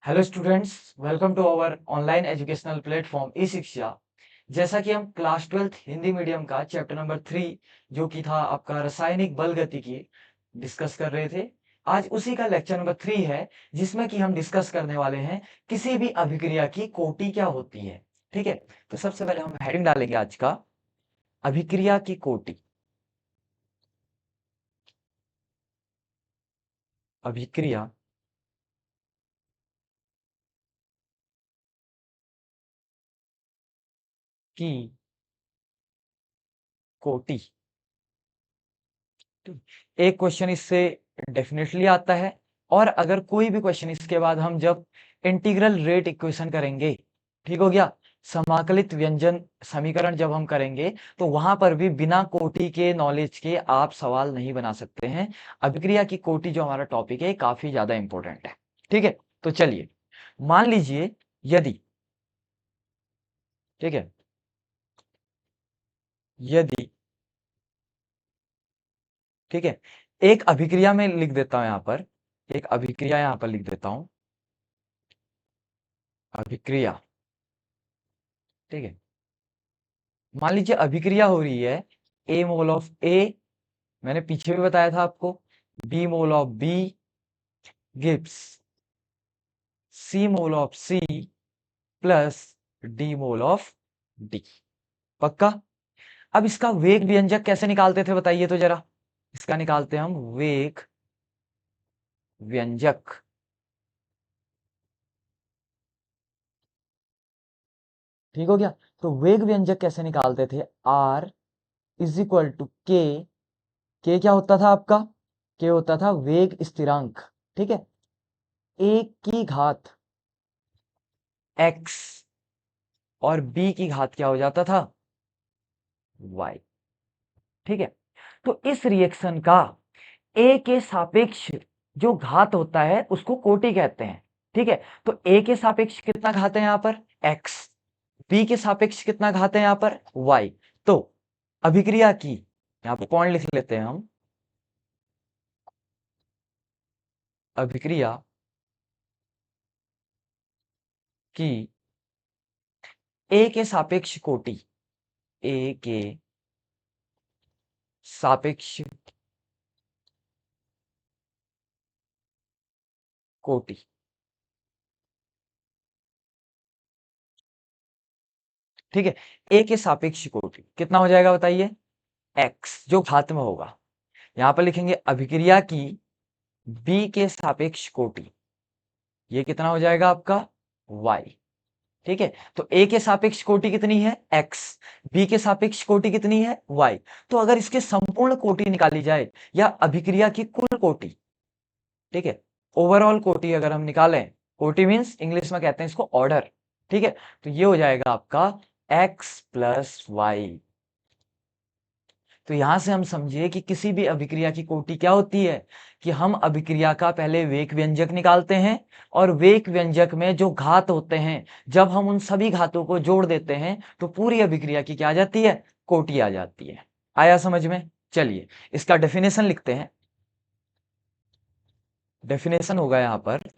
Hello students, welcome to our online educational platform e Shiksha. जैसा कि हम क्लास 12th हिंदी मीडियम का चैप्टर नंबर 3 जो कि था आपका रासायनिक बल गतिकी डिस्कस कर रहे थे। आज उसी का लेक्चर नंबर 3 है, जिसमें कि हम डिस्कस करने वाले हैं किसी भी अभिक्रिया की कोटि क्या होती है। ठीक है, तो सबसे पहले हम हेडिंग डालेंगे आज का, अभिक्रिया की कोटि। अभिक्रिया की कोटि। एक क्वेश्चन इससे डेफिनेटली आता है, और अगर कोई भी क्वेश्चन इसके बाद हम जब इंटीग्रल रेट इक्वेशन करेंगे, ठीक हो गया, समाकलित व्यंजन समीकरण जब हम करेंगे, तो वहां पर भी बिना कोटि के नॉलेज के आप सवाल नहीं बना सकते हैं। अभिक्रिया की कोटि जो हमारा टॉपिक है काफी ज्यादा इंपॉर्टेंट है। ठीक है, तो चलिए मान लीजिए, यदि, ठीक है, यदि, ठीक है, एक अभिक्रिया में लिख देता हूं यहां पर, एक अभिक्रिया यहां पर लिख देता हूं, अभिक्रिया। ठीक है, मान लीजिए अभिक्रिया हो रही है, ए मोल ऑफ ए, मैंने पीछे भी बताया था आपको, B mole of B gives C mole of C plus D mole of D. पक्का? अब इसका वेग व्यंजक कैसे निकालते थे बताइए तो जरा। इसका निकालते हैं हम वेग व्यंजक। ठीक हो गया, तो वेग व्यंजक कैसे निकालते थे, आर इज इक्वल टू के क्या होता था आपका, के होता था वेग स्थिरांक। ठीक है, एक की घात एक्स और बी की घात क्या हो जाता था, वाई। ठीक है, तो इस रिएक्शन का ए के सापेक्ष जो घात होता है उसको कोटि कहते हैं। ठीक है, तो ए के सापेक्ष कितना घात है यहां पर, एक्स, बी के सापेक्ष कितना घात है यहां पर, वाई। तो अभिक्रिया की, यहां पर पॉइंट लिख लेते हैं हम, अभिक्रिया की ए के सापेक्ष कोटि, ए के सापेक्ष कोटि। ठीक है, ए के सापेक्ष कोटि कितना हो जाएगा बताइए, एक्स जो घात में होगा। यहां पर लिखेंगे अभिक्रिया की बी के सापेक्ष कोटि, ये कितना हो जाएगा आपका, वाई। ठीक है, तो ए के सापेक्ष कोटि कितनी है, एक्स, बी के सापेक्ष कोटि कितनी है, वाई। तो अगर इसके संपूर्ण कोटि निकाली जाए या अभिक्रिया की कुल कोटि, ठीक है, ओवरऑल कोटि अगर हम निकालें, कोटि मीन्स इंग्लिश में कहते हैं इसको ऑर्डर। ठीक है, तो ये हो जाएगा आपका एक्स प्लस वाई। तो यहां से हम समझिए कि किसी भी अभिक्रिया की कोटि क्या होती है, कि हम अभिक्रिया का पहले वेग व्यंजक निकालते हैं, और वेग व्यंजक में जो घात होते हैं, जब हम उन सभी घातों को जोड़ देते हैं तो पूरी अभिक्रिया की क्या आ जाती है, कोटि आ जाती है। आया समझ में? चलिए इसका डेफिनेशन लिखते हैं। डेफिनेशन होगा यहां पर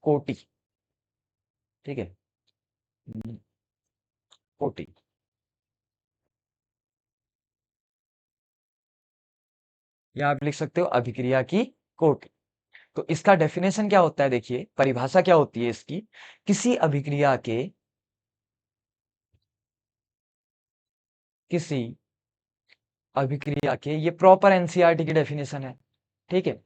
कोटि। ठीक है, कोटि, या आप लिख सकते हो अभिक्रिया की कोटि। तो इसका डेफिनेशन क्या होता है, देखिए परिभाषा क्या होती है इसकी, किसी अभिक्रिया के, किसी अभिक्रिया के, ये प्रॉपर एनसीईआरटी की डेफिनेशन है। ठीक है,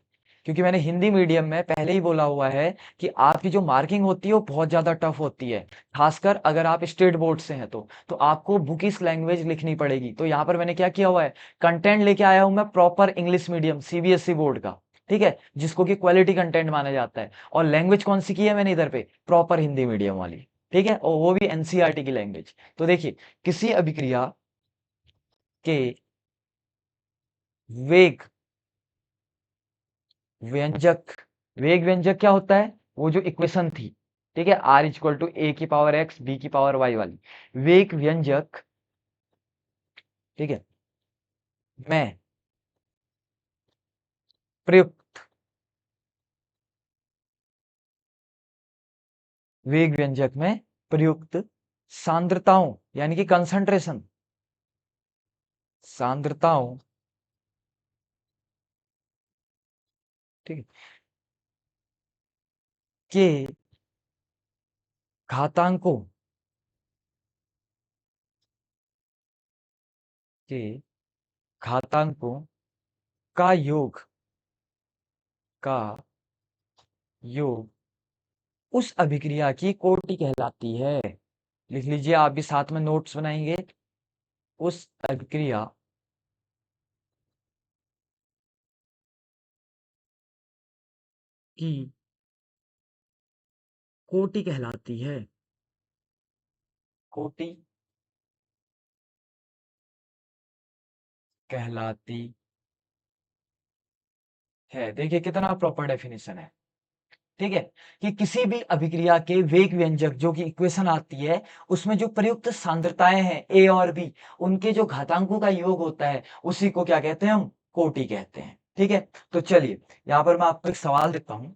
क्योंकि मैंने हिंदी मीडियम में पहले ही बोला हुआ है कि आपकी जो मार्किंग होती है वो बहुत ज्यादा टफ होती है, खासकर अगर आप स्टेट बोर्ड से हैं तो आपको बुकिश लैंग्वेज लिखनी पड़ेगी। तो यहाँ पर मैंने क्या किया हुआ है, कंटेंट लेके आया हूं मैं proper English medium CBSE board का। ठीक है, जिसको कि क्वालिटी कंटेंट माना जाता है, और लैंग्वेज कौन सी की है मैंने इधर पे, प्रॉपर हिंदी मीडियम वाली। ठीक है, और वो भी एनसीईआरटी की लैंग्वेज। तो देखिए, किसी अभिक्रिया के वेग व्यंजक, वेग व्यंजक क्या होता है, वो जो इक्वेशन थी, ठीक है, आर इक्वल टू ए की पावर एक्स बी की पावर वाई वाली, वेग व्यंजक, ठीक है, में प्रयुक्त वेग व्यंजक में प्रयुक्त सांद्रताओं यानी कि कंसंट्रेशन, सांद्रताओं, ठीक है, के घातांकों के घातांकों का योग, का योग उस अभिक्रिया की कोटि कहलाती है। लिख लीजिए, आप भी साथ में नोट्स बनाएंगे। उस अभिक्रिया की कोटि कहलाती है। कोटि कहलाती है। देखिए कितना प्रॉपर डेफिनेशन है। ठीक है, कि किसी भी अभिक्रिया के वेग व्यंजक जो कि इक्वेशन आती है, उसमें जो प्रयुक्त सांद्रताएं हैं ए और बी, उनके जो घातांकों का योग होता है, उसी को क्या कहते हैं हम? कोटि कहते हैं। ठीक है, तो चलिए यहां पर मैं आपको एक सवाल देता हूं।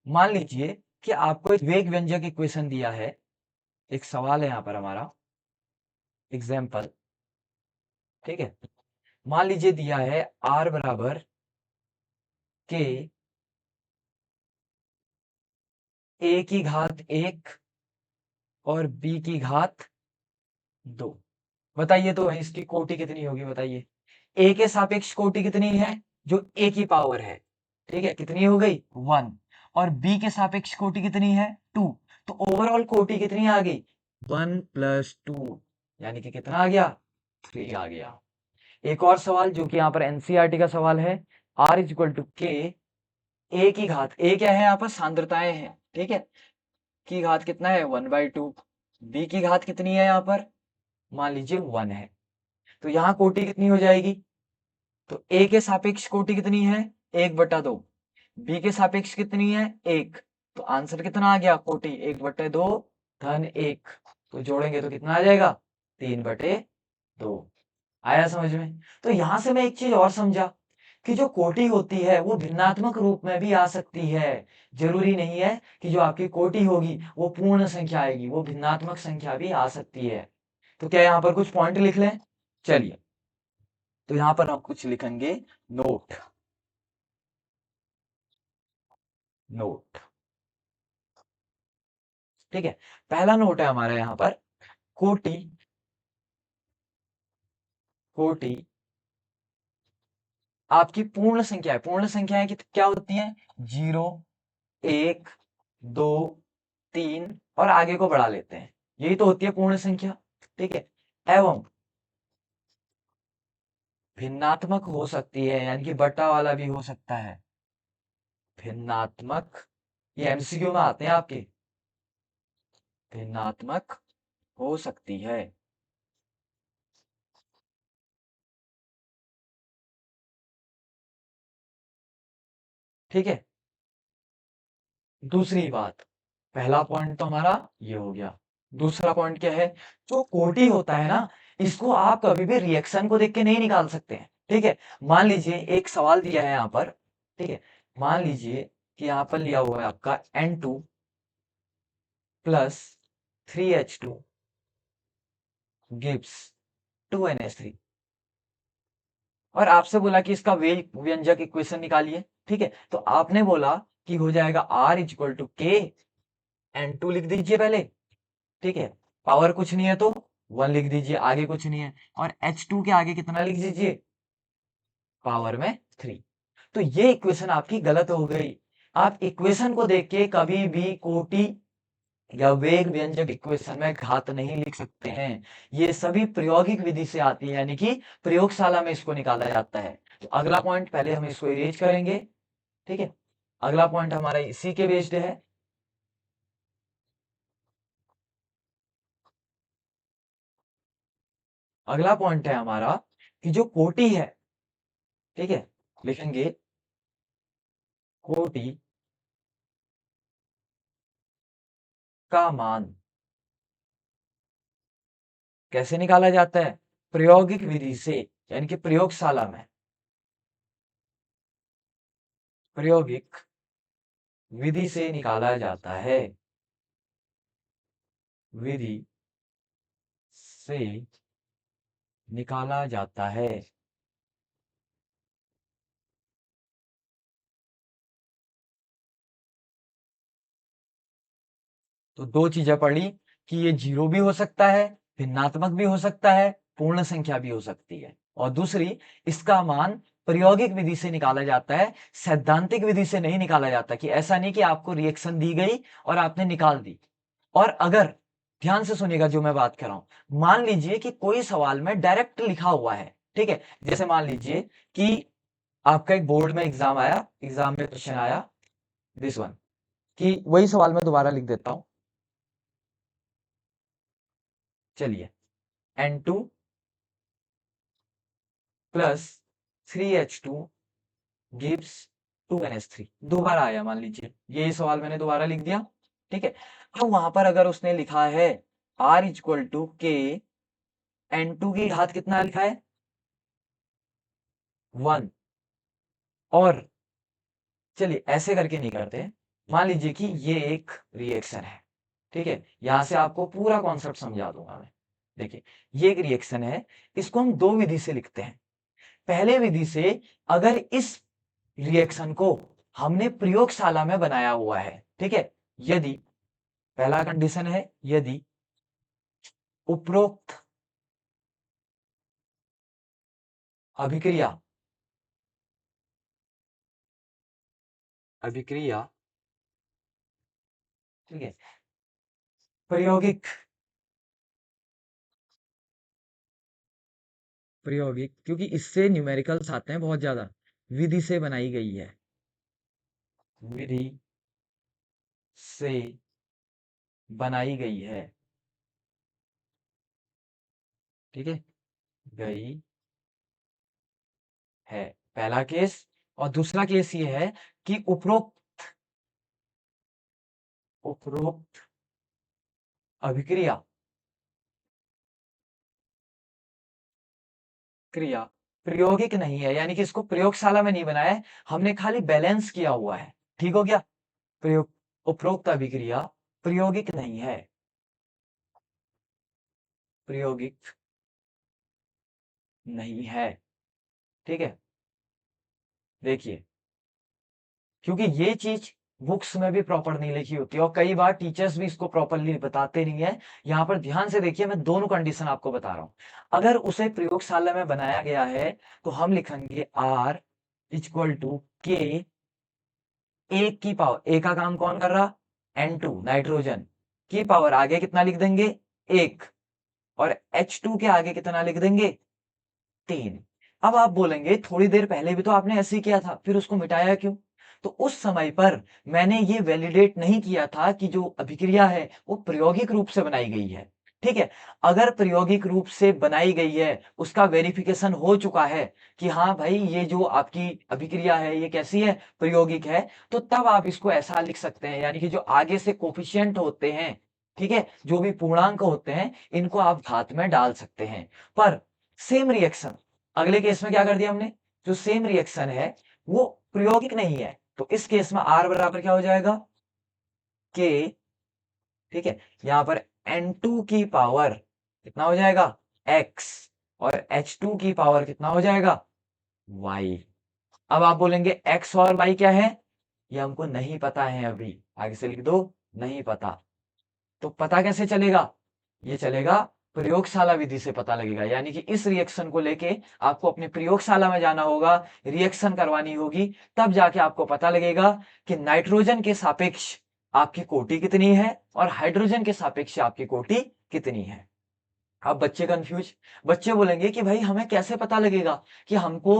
मान लीजिए कि आपको एक वेग व्यंजक इक्वेशन दिया है। एक सवाल है यहां पर हमारा, एग्जाम्पल। ठीक है, मान लीजिए दिया है आर बराबर के ए की घात 1 और बी की घात 2। बताइए तो इसकी कोटि कितनी होगी? बताइए। ए के सापेक्ष कोटि कितनी है? जो ए की पावर है, ठीक है, कितनी हो गई? 1। और बी के सापेक्ष कोटि कितनी है? 2। तो ओवरऑल कोटि कितनी आ गई? 1 + 2, यानी कि कितना आ गया? 3 आ गया। एक और सवाल जो कि यहाँ पर एनसीईआरटी का सवाल है। R = K, ए की घात, ए क्या है यहाँ पर? सांद्रताएं हैं, ठीक है, की घात कितना है? 1/2। बी की घात कितनी है यहाँ पर? मान लीजिए 1 है। तो यहाँ कोटि कितनी हो जाएगी? तो ए के सापेक्ष कोटि कितनी है? 1/2। बी के सापेक्ष कितनी है? 1। तो आंसर कितना आ गया? कोटि 1/2 धन 1। तो जोड़ेंगे तो कितना आ जाएगा? 3/2। आया समझ में? तो यहां से मैं एक चीज और समझा कि जो कोटि होती है वो भिन्नात्मक रूप में भी आ सकती है। जरूरी नहीं है कि जो आपकी कोटि होगी वो पूर्ण संख्या आएगी, वो भिन्नात्मक संख्या भी आ सकती है। तो क्या यहाँ पर कुछ पॉइंट लिख लें? चलिए, तो यहां पर हम कुछ लिखेंगे। Note, note. ठीक है, पहला नोट है हमारा यहाँ पर, कोटि, कोटि आपकी पूर्ण संख्या है। पूर्ण संख्याएं क्या होती हैं? 0, 1, 2, 3 और आगे को बढ़ा लेते हैं, यही तो होती है पूर्ण संख्या। ठीक है, एवं भिन्नात्मक हो सकती है, यानी कि बटा वाला भी हो सकता है। भिन्नात्मक, ये एमसीक्यू में आते हैं आपके। भिन्नात्मक हो सकती है। ठीक है, दूसरी बात, पहला पॉइंट तो हमारा ये हो गया। दूसरा पॉइंट क्या है? जो कोटि होता है ना, इसको आप कभी भी रिएक्शन को देख के नहीं निकाल सकते हैं। ठीक है, मान लीजिए एक सवाल दिया है यहाँ पर। ठीक है, मान लीजिए कि यहाँ पर लिया हुआ है आपका N2 + 3H2 गिव्स 2NH3, और आपसे बोला कि इसका वेग व्यंजक इक्वेशन निकालिए। ठीक है, तो आपने बोला कि हो जाएगा R = K, N2 लिख दीजिए पहले। ठीक है, पावर कुछ नहीं है तो 1 लिख दीजिए, आगे कुछ नहीं है, और H2 के आगे कितना लिख दीजिए? पावर में 3। तो ये इक्वेशन आपकी गलत हो गई। आप इक्वेशन को देख के कभी भी कोटि या वेग व्यंजक इक्वेशन में घात नहीं लिख सकते हैं। ये सभी प्रायोगिक विधि से आती है, यानी कि प्रयोगशाला में इसको निकाला जाता है। तो अगला पॉइंट पहले हम इसको इरेज करेंगे। ठीक है, अगला पॉइंट हमारा इसी के बेस्ड है। अगला पॉइंट है हमारा कि जो कोटि है, ठीक है, लिखेंगे कोटि का मान कैसे निकाला जाता है? प्रायोगिक विधि से, यानी कि प्रयोगशाला में, प्रायोगिक विधि से निकाला जाता है। विधि से निकाला जाता है। तो दो चीजें पढ़ी कि ये जीरो भी हो सकता है, भिन्नात्मक भी हो सकता है, पूर्ण संख्या भी हो सकती है। और दूसरी, इसका मान प्रायोगिक विधि से निकाला जाता है, सैद्धांतिक विधि से नहीं निकाला जाता। कि ऐसा नहीं कि आपको रिएक्शन दी गई और आपने निकाल दी। और अगर ध्यान से सुनिएगा जो मैं बात कर रहा हूं, मान लीजिए कि कोई सवाल में डायरेक्ट लिखा हुआ है, ठीक है, जैसे मान लीजिए कि आपका एक बोर्ड में एग्जाम आया, एग्जाम में क्वेश्चन आया दिस वन, कि वही सवाल मैं दोबारा लिख देता हूं। चलिए, N2 plus 3H2 gives 2NH3 दोबारा आया, मान लीजिए यही सवाल मैंने दोबारा लिख दिया, ठीक है। अब वहां पर अगर उसने लिखा है R इक्वल टू के, N2 की घात कितना लिखा है 1, और चलिए ऐसे करके नहीं करते, मान लीजिए कि ये एक रिएक्शन है, ठीक है, यहां से आपको पूरा कॉन्सेप्ट समझा दूंगा मैं। देखिए, ये एक रिएक्शन है, इसको हम दो विधि से लिखते हैं। पहले विधि से, अगर इस रिएक्शन को हमने प्रयोगशाला में बनाया हुआ है, ठीक है, यदि पहला कंडीशन है, यदि उपरोक्त अभिक्रिया अभिक्रिया ठीक है, प्रायोगिक प्रायोगिक क्योंकि इससे न्यूमेरिकल्स आते हैं बहुत ज्यादा, विधि से बनाई गई है, विधि से बनाई गई है, ठीक है, गई है, पहला केस। और दूसरा केस ये है कि उपरोक्त अभिक्रिया क्रिया प्रायोगिक नहीं है, यानी कि इसको प्रयोगशाला में नहीं बनाया है, हमने खाली बैलेंस किया हुआ है, ठीक हो गया। प्रयोग उपरोक्त अभिक्रिया प्रायोगिक नहीं है, प्रायोगिक नहीं है, ठीक है। देखिए, क्योंकि ये चीज बुक्स में भी प्रॉपर नहीं लिखी होती है और कई बार टीचर्स भी इसको प्रॉपरली बताते नहीं है। यहां पर ध्यान से देखिए, मैं दोनों कंडीशन आपको बता रहा हूं। अगर उसे प्रयोगशाला में बनाया गया है तो हम लिखेंगे R इक्वल टू के, एक की पावर, ए का काम कौन कर रहा, N2 नाइट्रोजन, की पावर आगे कितना लिख देंगे, एक, और H2 के आगे कितना लिख देंगे, 3। अब आप बोलेंगे थोड़ी देर पहले भी तो आपने ऐसे ही किया था, फिर उसको मिटाया क्यों? तो उस समय पर मैंने ये वैलिडेट नहीं किया था कि जो अभिक्रिया है वो प्रायोगिक रूप से बनाई गई है, ठीक है। अगर प्रायोगिक रूप से बनाई गई है, उसका वेरिफिकेशन हो चुका है कि हाँ भाई ये जो आपकी अभिक्रिया है ये कैसी है, प्रायोगिक है, तो तब आप इसको ऐसा लिख सकते हैं, यानी कि जो आगे से कोफिशिएंट होते हैं, ठीक है, जो भी पूर्णांक होते हैं, इनको आप घात में डाल सकते हैं। पर सेम रिएक्शन अगले केस में क्या कर दिया हमने, जो सेम रिएक्शन है वो प्रायोगिक नहीं है, तो इस केस में R बराबर क्या हो जाएगा, के, ठीक है, यहां पर N2 की पावर कितना हो जाएगा, X, और H2 की पावर कितना हो जाएगा, Y। अब आप बोलेंगे X और Y क्या है, ये हमको नहीं पता है, अभी आगे से लिख दो, नहीं पता। तो पता कैसे चलेगा, ये चलेगा प्रयोगशाला विधि से पता लगेगा, यानी कि इस रिएक्शन को लेके आपको अपनी प्रयोगशाला में जाना होगा, रिएक्शन करवानी होगी, तब जाके आपको पता लगेगा कि नाइट्रोजन के सापेक्ष आपकी कोटि कितनी है और हाइड्रोजन के सापेक्ष आपकी कोटि कितनी है। अब बच्चे कंफ्यूज, बच्चे बोलेंगे कि भाई हमें कैसे पता लगेगा कि हमको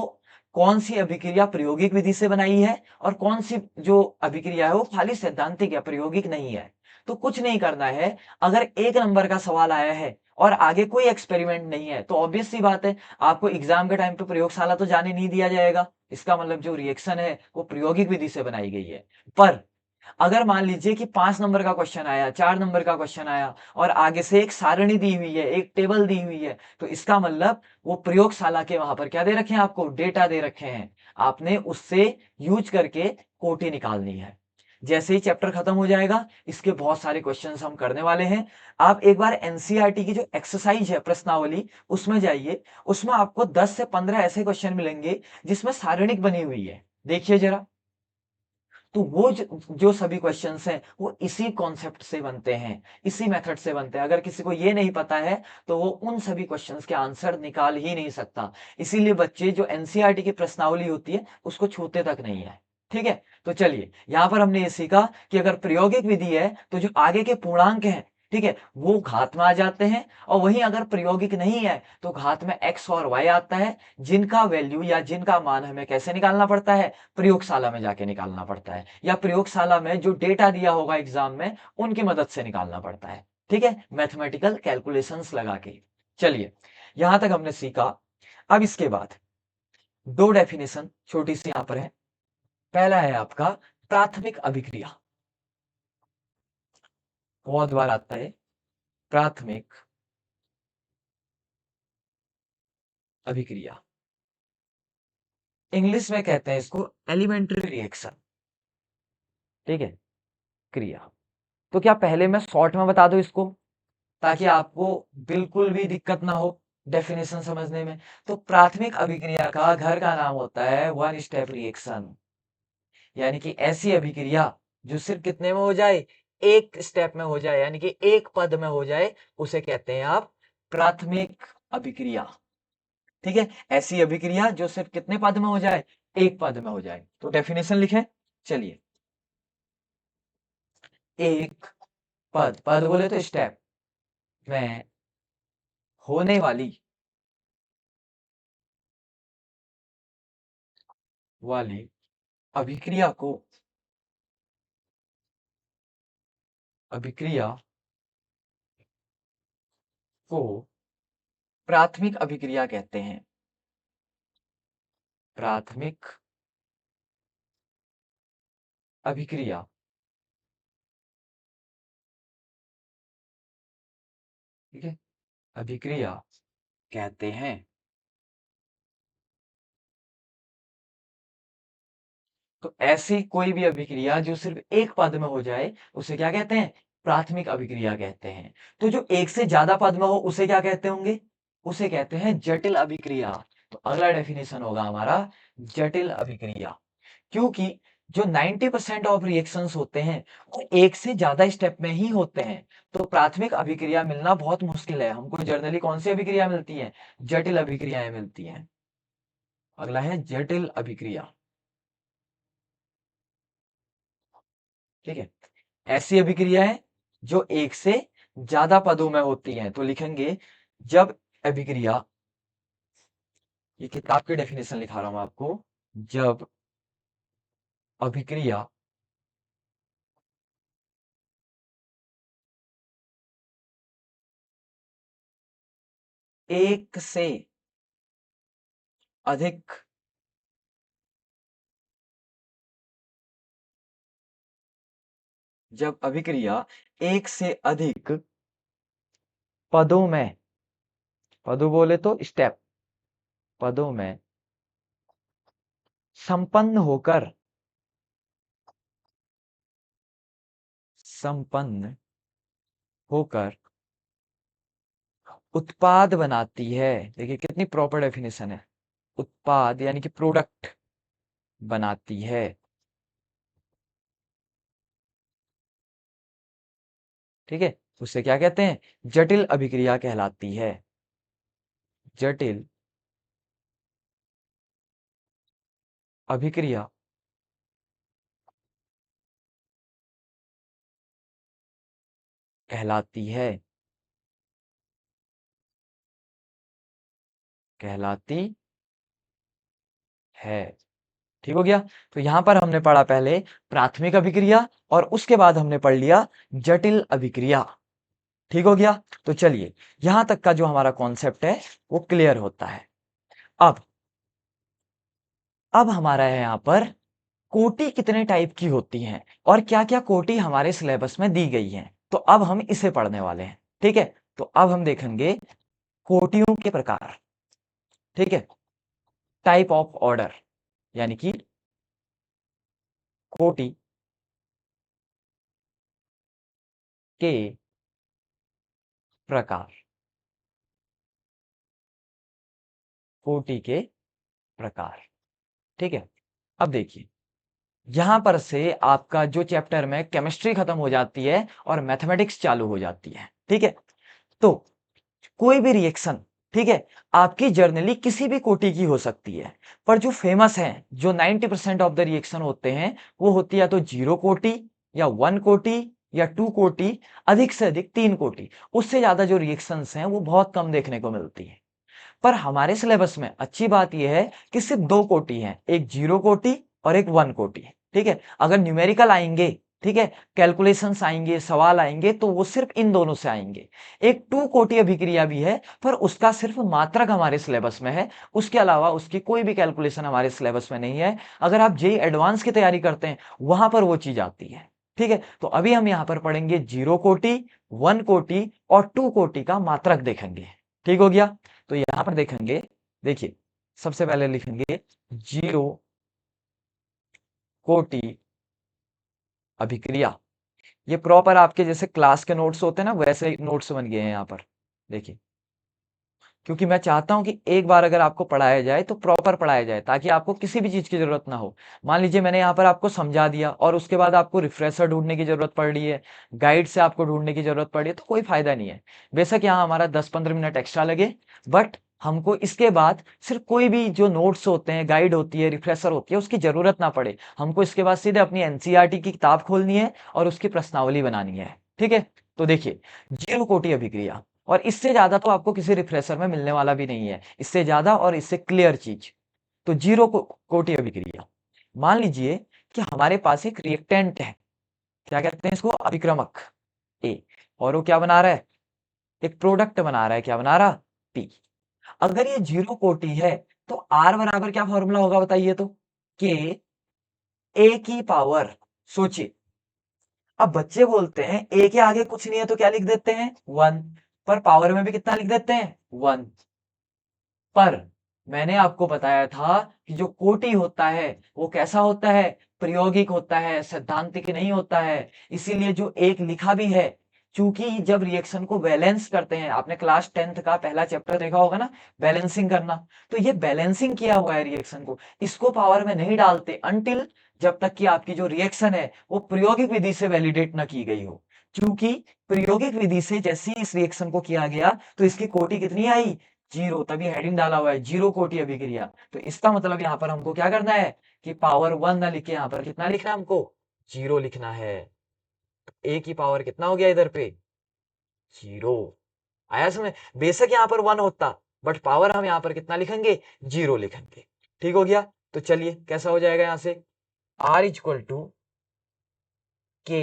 कौन सी अभिक्रिया प्रायोगिक विधि से बनाई है और कौन सी जो अभिक्रिया है वो खाली सैद्धांतिक या प्रायोगिक नहीं है। तो कुछ नहीं करना है, अगर एक नंबर का सवाल आया है और आगे कोई एक्सपेरिमेंट नहीं है तो ऑब्वियस सी बात है, आपको एग्जाम के टाइम पे प्रयोगशाला तो जाने नहीं दिया जाएगा। इसका मतलब जो रिएक्शन है वो प्रायोगिक विधि से बनाई गई है। पर अगर मान लीजिए कि 5 नंबर का क्वेश्चन आया, 4 नंबर का क्वेश्चन आया और आगे से एक सारणी दी हुई है, एक टेबल दी हुई है, तो इसका मतलब वो प्रयोगशाला के वहां पर क्या दे रखे हैं, आपको डेटा दे रखे हैं, आपने उससे यूज करके कोटि निकालनी है। जैसे ही चैप्टर खत्म हो जाएगा इसके बहुत सारे क्वेश्चंस हम करने वाले हैं। आप एक बार एनसीईआरटी की जो एक्सरसाइज है प्रश्नावली उसमें जाइए, उसमें आपको 10 से 15 ऐसे क्वेश्चन मिलेंगे जिसमें सारणिक बनी हुई है, देखिए जरा। तो वो जो सभी क्वेश्चंस हैं वो इसी कॉन्सेप्ट से बनते हैं, इसी मेथड से बनते हैं। अगर किसी को ये नहीं पता है तो वो उन सभी क्वेश्चंस के आंसर निकाल ही नहीं सकता। इसीलिए बच्चे जो एनसीईआरटी की प्रश्नावली होती है उसको छूते तक नहीं है। ठीक है, तो चलिए यहां पर हमने ये सीखा कि अगर प्रायोगिक विधि है तो जो आगे के पूर्णांक हैं, ठीक है, वो घात में आ जाते हैं, और वहीं अगर प्रायोगिक नहीं है तो घात में x और y आता है, जिनका वैल्यू या जिनका मान हमें कैसे निकालना पड़ता है, प्रयोगशाला में जाके निकालना पड़ता है, या प्रयोगशाला में जो डेटा दिया होगा एग्जाम में उनकी मदद से निकालना पड़ता है। ठीक है, मैथमेटिकल कैलकुलेशंस लगा के। चलिए यहां तक हमने सीखा। अब इसके बाद दो डेफिनेशन छोटी सी यहां पर है। पहला है आपका प्राथमिक अभिक्रिया, बहुत बार आता है प्राथमिक अभिक्रिया, इंग्लिश में कहते हैं इसको एलिमेंट्री रिएक्शन। ठीक है, क्रिया। तो क्या पहले मैं शॉर्ट में बता दूं इसको, ताकि आपको बिल्कुल भी दिक्कत ना हो डेफिनेशन समझने में। तो प्राथमिक अभिक्रिया का घर का नाम होता है वन स्टेप रिएक्शन, यानी कि ऐसी अभिक्रिया जो सिर्फ कितने में हो जाए, एक स्टेप में हो जाए, यानी कि एक पद में हो जाए, उसे कहते हैं आप प्राथमिक अभिक्रिया। ठीक है, ऐसी अभिक्रिया जो सिर्फ कितने पद में हो जाए, एक पद में हो जाए। तो डेफिनेशन लिखें, चलिए। एक पद, पद बोले तो स्टेप में होने वाली अभिक्रिया को प्राथमिक अभिक्रिया कहते हैं। प्राथमिक अभिक्रिया, ठीक है, अभिक्रिया कहते हैं। तो ऐसी कोई भी अभिक्रिया जो सिर्फ एक पद में हो जाए उसे क्या कहते हैं, प्राथमिक अभिक्रिया कहते हैं। तो जो एक से ज्यादा पद में हो उसे क्या कहते होंगे, उसे कहते हैं जटिल अभिक्रिया। तो अगला डेफिनेशन होगा हमारा जटिल अभिक्रिया, क्योंकि जो 90% ऑफ रिएक्शंस होते हैं वो एक से ज्यादा स्टेप में ही होते हैं। तो प्राथमिक अभिक्रिया मिलना बहुत मुश्किल है। हमको जनरली कौन सी अभिक्रिया मिलती है, जटिल अभिक्रियाएं मिलती हैं। अगला है जटिल अभिक्रिया। ठीक है, ऐसी अभिक्रियाएं जो एक से ज्यादा पदों में होती हैं। तो लिखेंगे जब अभिक्रिया, ये किताब की डेफिनेशन लिखा रहा हूं आपको, जब अभिक्रिया एक से अधिक जब अभिक्रिया एक से अधिक पदों में, पदों बोले तो स्टेप, पदों में संपन्न होकर, संपन्न होकर उत्पाद बनाती है। देखिए कितनी प्रॉपर डेफिनेशन है, उत्पाद यानी कि प्रोडक्ट बनाती है। ठीक है, उसे क्या कहते हैं, जटिल अभिक्रिया कहलाती है। जटिल अभिक्रिया कहलाती है, कहलाती है। ठीक हो गया। तो यहां पर हमने पढ़ा पहले प्राथमिक अभिक्रिया और उसके बाद हमने पढ़ लिया जटिल अभिक्रिया। ठीक हो गया। तो चलिए यहां तक का जो हमारा कॉन्सेप्ट है वो क्लियर होता है। अब अब हमारा है यहां पर कोटि कितने टाइप की होती हैं और क्या क्या कोटि हमारे सिलेबस में दी गई हैं। तो अब हम इसे पढ़ने वाले हैं। ठीक है, तो अब हम देखेंगे कोटियों के प्रकार। ठीक है, टाइप ऑफ ऑर्डर, यानी कि कोटि के प्रकार, कोटि के प्रकार। ठीक है, अब देखिए यहां पर से आपका जो चैप्टर में केमिस्ट्री खत्म हो जाती है और मैथमेटिक्स चालू हो जाती है। ठीक है, तो कोई भी रिएक्शन, ठीक है, आपकी जर्नली किसी भी कोटि की हो सकती है, पर जो फेमस है, जो 90% ऑफ द रिएक्शन होते हैं, वो होती है या तो 0 कोटि या 1 कोटि या 2 कोटि, अधिक से अधिक 3 कोटि। उससे ज्यादा जो रिएक्शंस हैं वो बहुत कम देखने को मिलती है। पर हमारे सिलेबस में अच्छी बात यह है कि सिर्फ 2 कोटि हैं, एक 0 कोटि और एक 1 कोटि। ठीक है, अगर न्यूमेरिकल आएंगे, ठीक है, कैलकुलेशंस आएंगे, सवाल आएंगे, तो वो सिर्फ इन दोनों से आएंगे। एक 2 कोटि अभिक्रिया भी है, पर उसका सिर्फ मात्रक हमारे सिलेबस में है, उसके अलावा उसकी कोई भी कैलकुलेशन हमारे सिलेबस में नहीं है। अगर आप जेईई एडवांस की तैयारी करते हैं, वहां पर वो चीज आती है। ठीक है, तो अभी हम यहाँ पर पढ़ेंगे 0 कोटि, 1 कोटि और 2 कोटि का मात्रक देखेंगे। ठीक हो गया, तो यहां पर देखेंगे, देखिए सबसे पहले लिखेंगे 0 कोटि अभिक्रिया। ये प्रॉपर आपके जैसे क्लास के नोट्स होते हैं ना, वैसे नोट्स बन गए हैं यहाँ पर, देखिए। क्योंकि मैं चाहता हूं कि एक बार अगर आपको पढ़ाया जाए तो प्रॉपर पढ़ाया जाए, ताकि आपको किसी भी चीज की जरूरत ना हो। मान लीजिए मैंने यहाँ पर आपको समझा दिया और उसके बाद आपको रिफ्रेशर ढूंढने की जरूरत पड़ रही है, गाइड से आपको ढूंढने की जरूरत पड़ रही है, तो कोई फायदा नहीं है। बेशक यहाँ हमारा 10-15 मिनट एक्स्ट्रा लगे, बट हमको इसके बाद सिर्फ कोई भी जो नोट्स होते हैं, गाइड होती है, रिफ्रेशर होती है, उसकी जरूरत ना पड़े। हमको इसके बाद सीधे अपनी एनसीईआरटी की किताब खोलनी है और उसकी प्रश्नावली बनानी है। ठीक है, तो देखिए 0 कोटि अभिक्रिया, और इससे ज्यादा तो आपको किसी रिफ्रेशर में मिलने वाला भी नहीं है, इससे ज्यादा और इससे क्लियर चीज। तो 0 कोटि अभिक्रिया, मान लीजिए कि हमारे पास एक रिएक्टेंट है, क्या कहते हैं इसको, अभिक्रमक ए, और वो क्या बना रहा है, एक प्रोडक्ट बना रहा है, क्या बना रहा, पी। अगर ये 0 कोटि है तो आर बराबर क्या फॉर्मूला होगा बताइए तो, के ए की पावर, सोचिए। अब बच्चे बोलते हैं ए के आगे कुछ नहीं है तो क्या लिख देते हैं, 1, पर पावर में भी कितना लिख देते हैं, 1। पर मैंने आपको बताया था कि जो कोटि होता है वो कैसा होता है, प्रायोगिक होता है, सैद्धांतिक नहीं होता है। इसीलिए जो एक लिखा भी है, चूंकि जब रिएक्शन को बैलेंस करते हैं, आपने क्लास 10th का पहला चैप्टर देखा होगा ना, बैलेंसिंग करना, तो ये बैलेंसिंग किया हुआ है रिएक्शन को, इसको पावर में नहीं डालते अनटिल जब तक कि आपकी जो रिएक्शन है वो प्रायोगिक विधि से वैलिडेट ना की गई हो। क्योंकि प्रायोगिक विधि से जैसे ही इस रिएक्शन को किया गया तो इसकी कोटि कितनी आई, 0, तभी हेडिंग डाला हुआ है 0 कोटि अभिक्रिया। तो इसका मतलब यहाँ पर हमको क्या करना है कि पावर 1 ना लिखे, यहाँ पर कितना लिखना है हमको, 0 लिखना है। ए की पावर कितना हो गया इधर पे, 0 आया समझ। बेशक यहाँ पर 1 होता, बट पावर हम यहाँ पर कितना लिखेंगे, 0 लिखेंगे। ठीक हो गया, तो चलिए कैसा हो जाएगा यहाँ से, R इक्वल टू के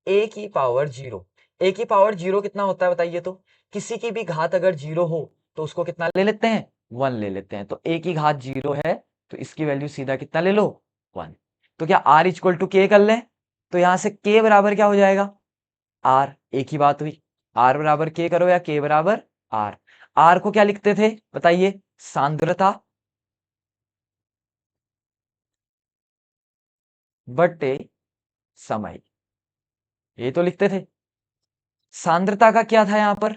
ए की पावर 0। ए की पावर 0 कितना होता है बताइए तो, किसी की भी घात अगर 0 हो तो उसको कितना ले लेते हैं, 1 ले लेते हैं। तो ए की घात 0 है तो इसकी वैल्यू सीधा कितना ले लो, 1। तो क्या R इक्वल टू के कर लें, तो यहां से के बराबर क्या हो जाएगा, आर, एक ही बात हुई। आर बराबर के करो या के बराबर आर। आर को क्या लिखते थे बताइए, सांद्रता बटे समय, ये तो लिखते थे। सांद्रता का क्या था यहाँ पर,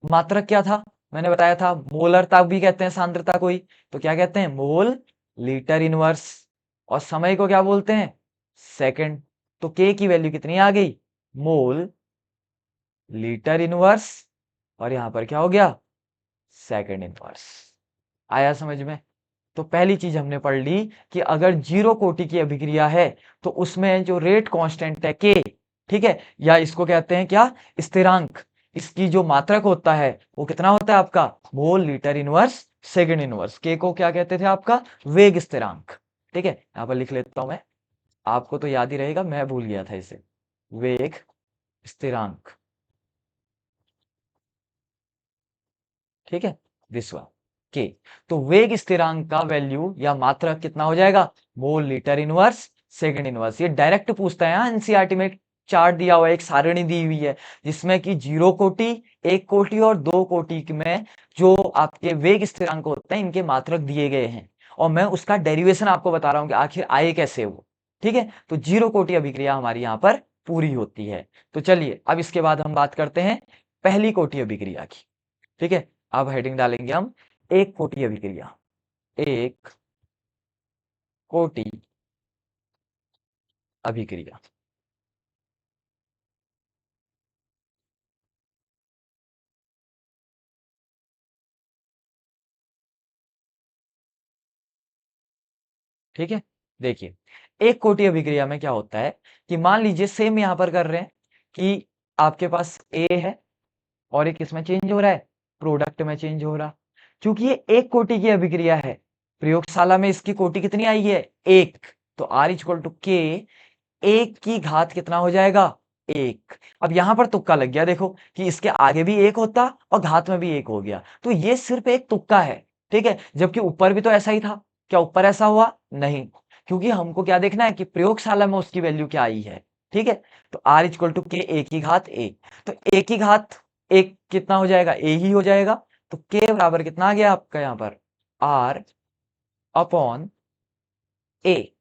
मात्रक क्या था, मैंने बताया था मोलरता भी कहते हैं सांद्रता को ही, तो क्या कहते हैं, मोल लीटर इनवर्स। और समय को क्या बोलते हैं, सेकंड। तो के की वैल्यू कितनी आ गई, मोल लीटर इनवर्स, और यहां पर क्या हो गया, सेकंड इनवर्स। आया समझ में। तो पहली चीज हमने पढ़ ली कि अगर 0 कोटि की अभिक्रिया है तो उसमें जो रेट कांस्टेंट है के, ठीक है, या इसको कहते हैं क्या, स्थिरांक, इसकी जो मात्रक होता है वो कितना होता है आपका, mole litre inverse second inverse. के को क्या कहते थे आपका, वेग स्थिरांक। ठीक है, यहां पर लिख लेता हूं मैं, आपको तो याद ही रहेगा, मैं भूल गया था इसे, वेग स्थिरांक। ठीक है, दिस वन के। तो वेग स्थिरांक का वैल्यू या मात्रक कितना हो जाएगा, mole litre inverse second inverse. ये डायरेक्ट पूछता है, एनसीईआरटी में चार्ट दिया हुआ है, एक सारणी दी हुई है जिसमें कि 0 कोटि, 1 कोटि और 2 कोटि में जो आपके वेग स्थिरांक होते हैं इनके मात्रक दिए गए हैं, और मैं उसका डेरिवेशन आपको बता रहा हूं कि आखिर आए कैसे वो। ठीक है, तो 0 कोटि अभिक्रिया हमारी यहाँ पर पूरी होती है। तो चलिए अब इसके बाद हम बात करते हैं पहली कोटि अभिक्रिया की। ठीक है, अब हेडिंग डालेंगे हम एक कोटि अभिक्रिया। एक कोटि अभिक्रिया। ठीक है, देखिए एक कोटि अभिक्रिया में क्या होता है कि मान लीजिए सेम यहां पर कर रहे हैं कि आपके पास ए है और एक इसमें चेंज हो रहा है, प्रोडक्ट में चेंज हो रहा। क्योंकि ये एक कोटि की अभिक्रिया है, प्रयोगशाला में इसकी कोटि कितनी आई है? एक। तो आर इक्वल टू के, एक की घात कितना हो जाएगा? एक। अब यहां पर तुक्का लग गया, देखो कि इसके आगे भी एक होता और घात में भी एक हो गया, तो ये सिर्फ एक तुक्का है। ठीक है, जबकि ऊपर भी तो ऐसा ही था। क्या ऊपर ऐसा हुआ? नहीं, क्योंकि हमको क्या देखना है कि प्रयोगशाला में उसकी वैल्यू क्या आई है। ठीक है, तो आर इक्वल टू के, ए की घात ए। तो ए की घात एक कितना हो जाएगा? ए ही हो जाएगा। तो के बराबर कितना आ गया आपका यहां पर? आर अपॉन ए।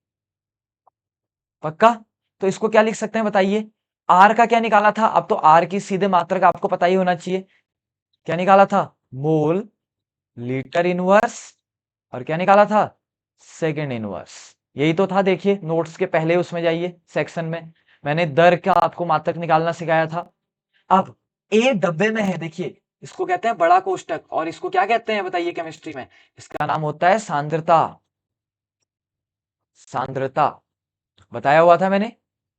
पक्का? तो इसको क्या लिख सकते हैं बताइए? आर का क्या निकाला था? अब तो आर की सीधे मात्रक आपको पता ही होना चाहिए। क्या निकाला था? Mole litre inverse. और क्या निकाला था? Second inverse. यही तो था, देखिए नोट्स के पहले उसमें जाइए सेक्शन में, मैंने दर का आपको मात्रक निकालना सिखाया था। अब ए डब्बे में है, देखिए इसको कहते हैं बड़ा कोष्टक, और इसको क्या कहते हैं बताइए केमिस्ट्री में? इसका नाम होता है सांद्रता। सांद्रता बताया हुआ था मैंने।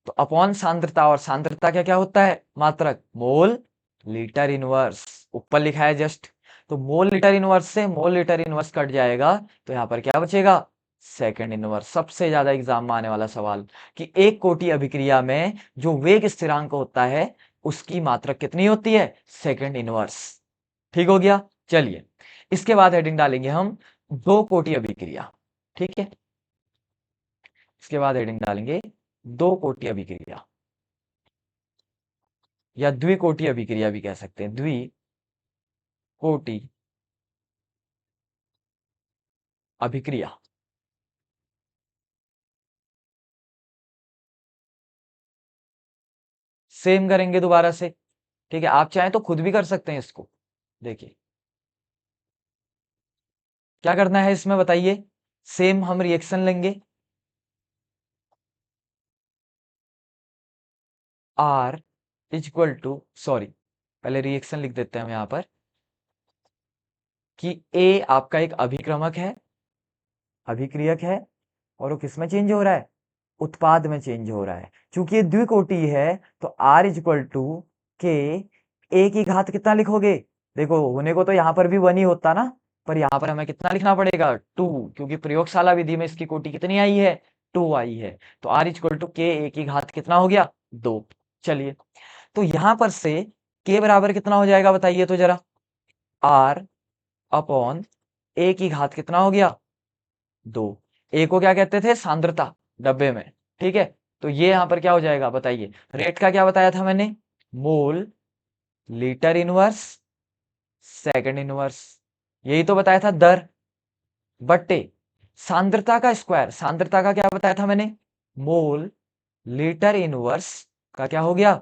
तो अपॉन सांद्रता, और सांद्रता क्या क्या होता है? मात्रक मोल लीटर इनवर्स, ऊपर लिखा है जस्ट। तो मोल लीटर इनवर्स से मोल लीटर इनवर्स कट जाएगा, तो यहां पर क्या बचेगा? Second inverse. सबसे ज्यादा एग्जाम में आने वाला सवाल कि एक कोटि अभिक्रिया में जो वेग स्थिरांक होता है उसकी मात्रक कितनी होती है? Second inverse. ठीक हो गया? चलिए इसके बाद हेडिंग डालेंगे हम दो कोटि अभिक्रिया। ठीक है, इसके बाद हेडिंग डालेंगे दो कोटि अभिक्रिया, या द्विकोटि अभिक्रिया भी कह सकते हैं। द्विकोटि अभिक्रिया। सेम करेंगे दोबारा से। ठीक है, आप चाहें तो खुद भी कर सकते हैं इसको। देखिए क्या करना है इसमें बताइए? सेम हम रिएक्शन लेंगे, आर इक्वल टू, सॉरी पहले रिएक्शन लिख देते हैं हम यहां पर, कि ए आपका एक अभिक्रमक है, अभिक्रियक है, और वो किसमें चेंज हो रहा है? उत्पाद में चेंज हो रहा है। चूंकि ये द्विकोटि है तो आर इक्वल टू के, ए की घात कितना लिखोगे? देखो होने को तो यहां पर भी वन ही होता ना, पर यहां पर हमें कितना लिखना पड़ेगा? टू, क्योंकि प्रयोगशाला विधि में इसकी कोटि कितनी आई है? टू आई है। तो आर इक्वल टू के, ए की घात कितना हो गया? दो। चलिए तो यहां पर से के बराबर कितना हो जाएगा बताइए तो जरा? आर अपॉन ए की घात कितना हो गया? दो। ए को क्या कहते थे? सांद्रता, डब्बे में। ठीक है, तो ये यहां पर क्या हो जाएगा बताइए? रेट का क्या बताया था मैंने? Mole litre inverse second inverse. यही तो बताया था, दर बट्टे सांद्रता का स्क्वायर। सांद्रता का क्या बताया था मैंने? मोल लीटर इनवर्स का क्या हो गया?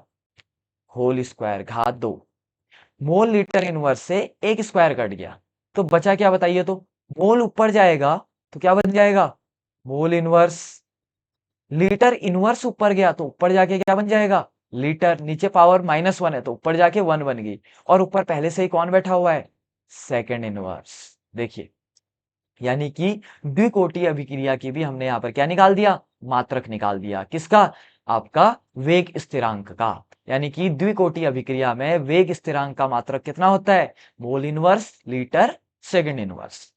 होल स्क्वायर, घात दो। मोल लीटर इनवर्स से एक स्क्वायर कट गया, तो बचा क्या बताइए तो? मोल ऊपर जाएगा तो क्या बन जाएगा? Mole inverse. लीटर इनवर्स ऊपर गया तो ऊपर जाके क्या बन जाएगा? लीटर। नीचे पावर माइनस वन है तो ऊपर जाके वन बन गई, और ऊपर पहले से ही कौन बैठा हुआ है? Second inverse. देखिए यानी कि द्विकोटि अभिक्रिया की भी हमने यहां पर क्या निकाल दिया? मात्रक निकाल दिया। किसका? आपका वेग स्थिरांक का। यानी कि द्विकोटि अभिक्रिया में वेग स्थिरांक का मात्रक कितना होता है? Mole inverse litre second inverse.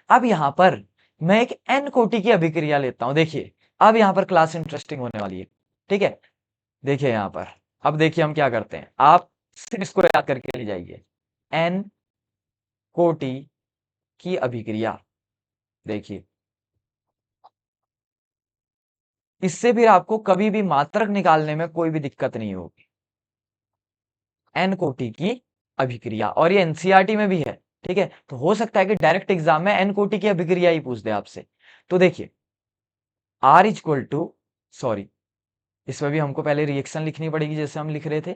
अब यहां पर मैं एक एन कोटि की अभिक्रिया लेता हूं। देखिए अब यहां पर क्लास इंटरेस्टिंग होने वाली है। ठीक है, देखिए यहां पर, अब देखिए हम क्या करते हैं, आप सिर्फ इसको याद करके ले जाइए। एन कोटि की अभिक्रिया, देखिए इससे फिर आपको कभी भी मात्रक निकालने में कोई भी दिक्कत नहीं होगी। एन कोटि की अभिक्रिया, और ये एनसीईआरटी में भी है। ठीक है, तो हो सकता है कि डायरेक्ट एग्जाम में एन कोटि की अभिक्रिया ही पूछ दे आपसे। तो देखिए आर इक्वल टू, सॉरी इसमें भी हमको पहले रिएक्शन लिखनी पड़ेगी, जैसे हम लिख रहे थे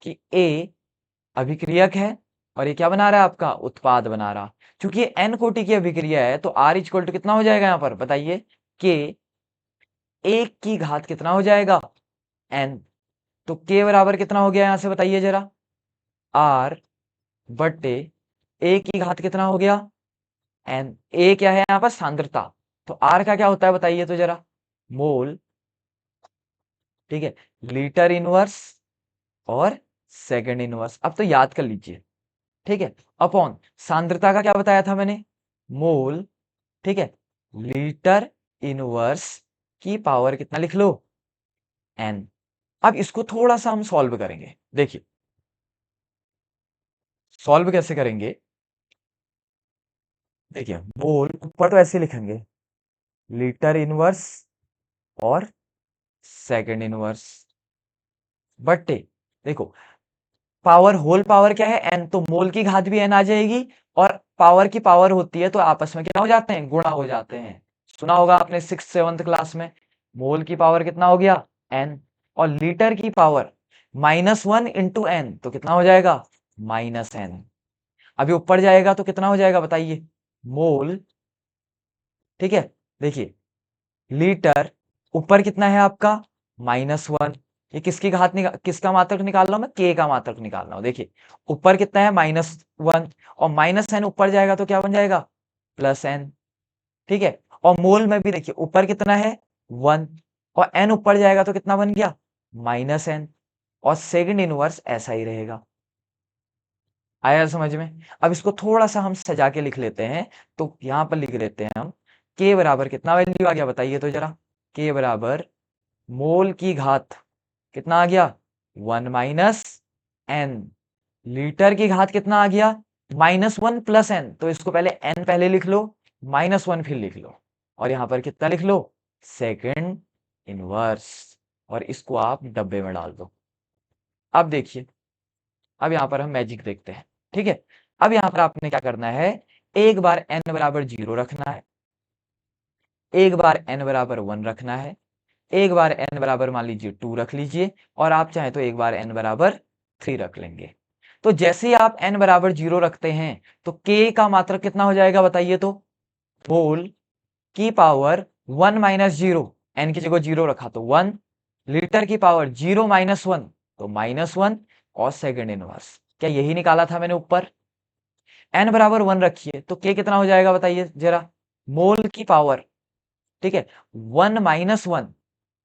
कि ए अभिक्रियक है और ये क्या बना रहा है, आपका उत्पाद बना रहा। क्योंकि ये एन कोटि की अभिक्रिया है तो आर इक्वल टू कितना हो जाएगा यहाँ पर बताइए, के एक की घात कितना हो जाएगा, एन। तो के बराबर कितना हो गया यहाँ से बताइए जरा, आर बटे ए की घात कितना हो गया, एन। ए क्या है यहाँ पर, सांद्रता। तो आर का क्या होता है बताइए तो जरा, मोल, ठीक है, लीटर इनवर्स और सेकंड इनवर्स। अब तो याद कर लीजिए, ठीक है, अपॉन सांद्रता का क्या बताया था मैंने, मोल, ठीक है, लीटर इनवर्स की पावर कितना लिख लो, एन। अब इसको थोड़ा सा हम सॉल्व करेंगे, देखिए सॉल्व कैसे करेंगे, देखिए मोल ऊपर तो ऐसे लिखेंगे, लीटर इनवर्स और सेकंड इनवर्स बटे, देखो पावर होल पावर क्या है, एन, तो मोल की घात भी एन आ जाएगी और पावर की पावर होती है तो आपस में क्या हो जाते हैं, गुणा हो जाते हैं। सुना होगा आपने 6th 7th क्लास में, मोल की पावर कितना हो गया, एन, और लीटर की पावर -1 इंटू एन, तो कितना हो जाएगा, -n। अभी ऊपर जाएगा तो कितना हो जाएगा बताइए, मोल, ठीक है, देखिए लीटर ऊपर कितना है आपका, -1, ये किसकी घात किसका मात्रक निकाल रहा हूं मैं, के का मात्रक निकाल रहा हूं। देखिए ऊपर कितना है, -1, और -n ऊपर जाएगा तो क्या बन जाएगा, +n, ठीक है। और मोल में भी देखिए ऊपर कितना है, 1, और n ऊपर जाएगा तो कितना बन गया, -n, और सेकंड इनवर्स ऐसा ही रहेगा। आया समझ में। अब इसको थोड़ा सा हम सजा के लिख लेते हैं, तो यहां पर लिख लेते हैं हम, के बराबर कितना वैल्यू आ गया बताइए तो जरा, के बराबर मोल की घात कितना आ गया, 1 माइनस एन, लीटर की घात कितना आ गया, -1 प्लस एन, तो इसको पहले एन पहले लिख लो, -1 फिर लिख लो, और यहां पर कितना लिख लो, सेकंड इनवर्स, और इसको आप डब्बे में डाल दो। अब देखिए, अब यहां पर हम मैजिक देखते हैं, ठीक है। अब यहां पर आपने क्या करना है, एक बार n बराबर 0 रखना है, एक बार n बराबर 1 रखना है, एक बार n बराबर मान लीजिए 2 रख लीजिए, और आप चाहें तो एक बार n बराबर 3 रख लेंगे। तो जैसे ही आप n बराबर 0 रखते हैं तो k का मात्रक कितना हो जाएगा बताइए तो, मोल की पावर 1 माइनस 0, एन की जगह 0 रखा तो 1, लीटर की पावर 0 माइनस 1 तो -1, और सेकंड इनवर्स, क्या यही निकाला था मैंने ऊपर। एन बराबर 1 रखिए तो के कितना हो जाएगा बताइए जरा, मोल की पावर, ठीक है, 1 माइनस 1,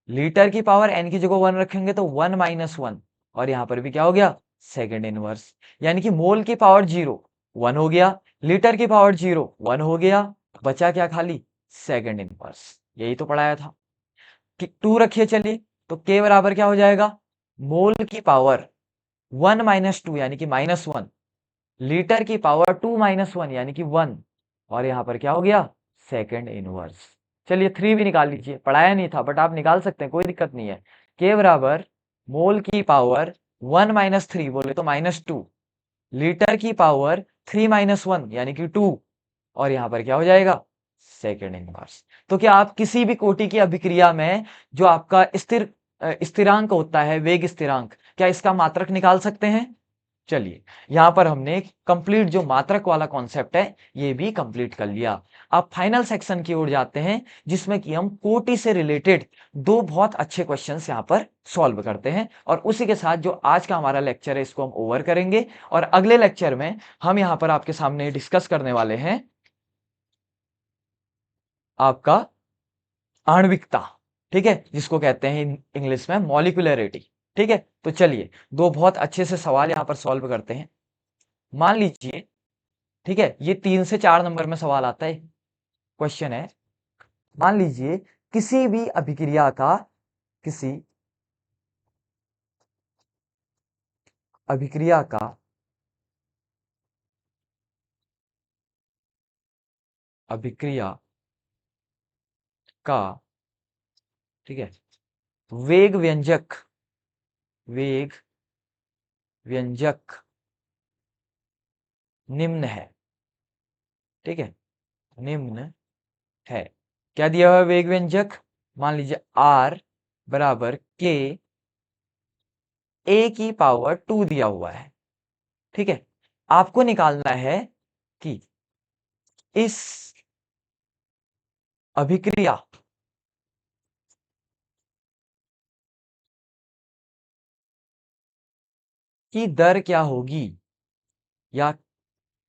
लीटर की पावर एन की जगह 1 रखेंगे तो 1 माइनस 1, और यहां पर भी क्या हो गया, सेकंड इनवर्स, यानी कि मोल की पावर 0 1 हो गया, लीटर की पावर 0 1 हो गया, बचा क्या खाली, सेकंड इनवर्स। यही तो पढ़ाया था कि 2 रखिए चलिए, तो के बराबर क्या हो जाएगा, मोल की पावर 1 माइनस 2 यानी कि -1, लीटर की पावर 2 माइनस 1 यानी कि 1, और यहां पर क्या हो गया, सेकंड इनवर्स। चलिए 3 भी निकाल लीजिए, पढ़ाया नहीं था बट आप निकाल सकते हैं, कोई दिक्कत नहीं है। के बराबर मोल की पावर 1 माइनस 3 बोले तो -2, लीटर की पावर 3 माइनस 1 यानी कि 2, और यहां पर क्या हो जाएगा, सेकंड इनवर्स। तो क्या आप किसी भी कोटि की अभिक्रिया में जो आपका स्थिरांक होता है, वेग स्थिरांक, क्या इसका मात्रक निकाल सकते हैं। चलिए यहां पर हमने कंप्लीट जो मात्रक वाला कॉन्सेप्ट है ये भी कंप्लीट कर लिया। अब फाइनल सेक्शन की ओर जाते हैं, जिसमें कि हम कोटि से रिलेटेड दो बहुत अच्छे क्वेश्चंस यहां पर सॉल्व करते हैं, और उसी के साथ जो आज का हमारा लेक्चर है इसको हम ओवर करेंगे, और अगले लेक्चर में हम यहां पर आपके सामने डिस्कस करने वाले हैं आपका आणविकता, ठीक है, जिसको कहते हैं इंग्लिश में मॉलिक्यूलरिटी। ठीक है, तो चलिए दो बहुत अच्छे से सवाल यहां पर सॉल्व करते हैं। मान लीजिए, ठीक है, ये 3 से 4 नंबर में सवाल आता है। क्वेश्चन है, मान लीजिए किसी भी अभिक्रिया का, किसी अभिक्रिया का अभिक्रिया का, ठीक है, वेग व्यंजक, वेग व्यंजक निम्न है, ठीक है, निम्न है। क्या दिया हुआ है वेग व्यंजक, मान लीजिए आर बराबर के ए की पावर 2 दिया हुआ है। ठीक है, आपको निकालना है कि इस अभिक्रिया की दर क्या होगी, या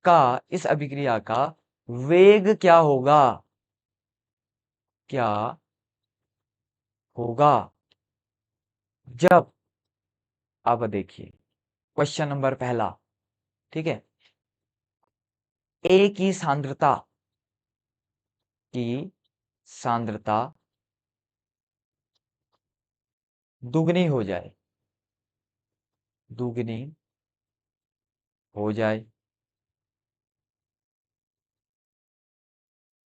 का इस अभिक्रिया का वेग क्या होगा, क्या होगा जब, अब देखिए क्वेश्चन नंबर पहला, ठीक है, ए की सांद्रता दुगनी हो जाए, दुगनी हो जाए।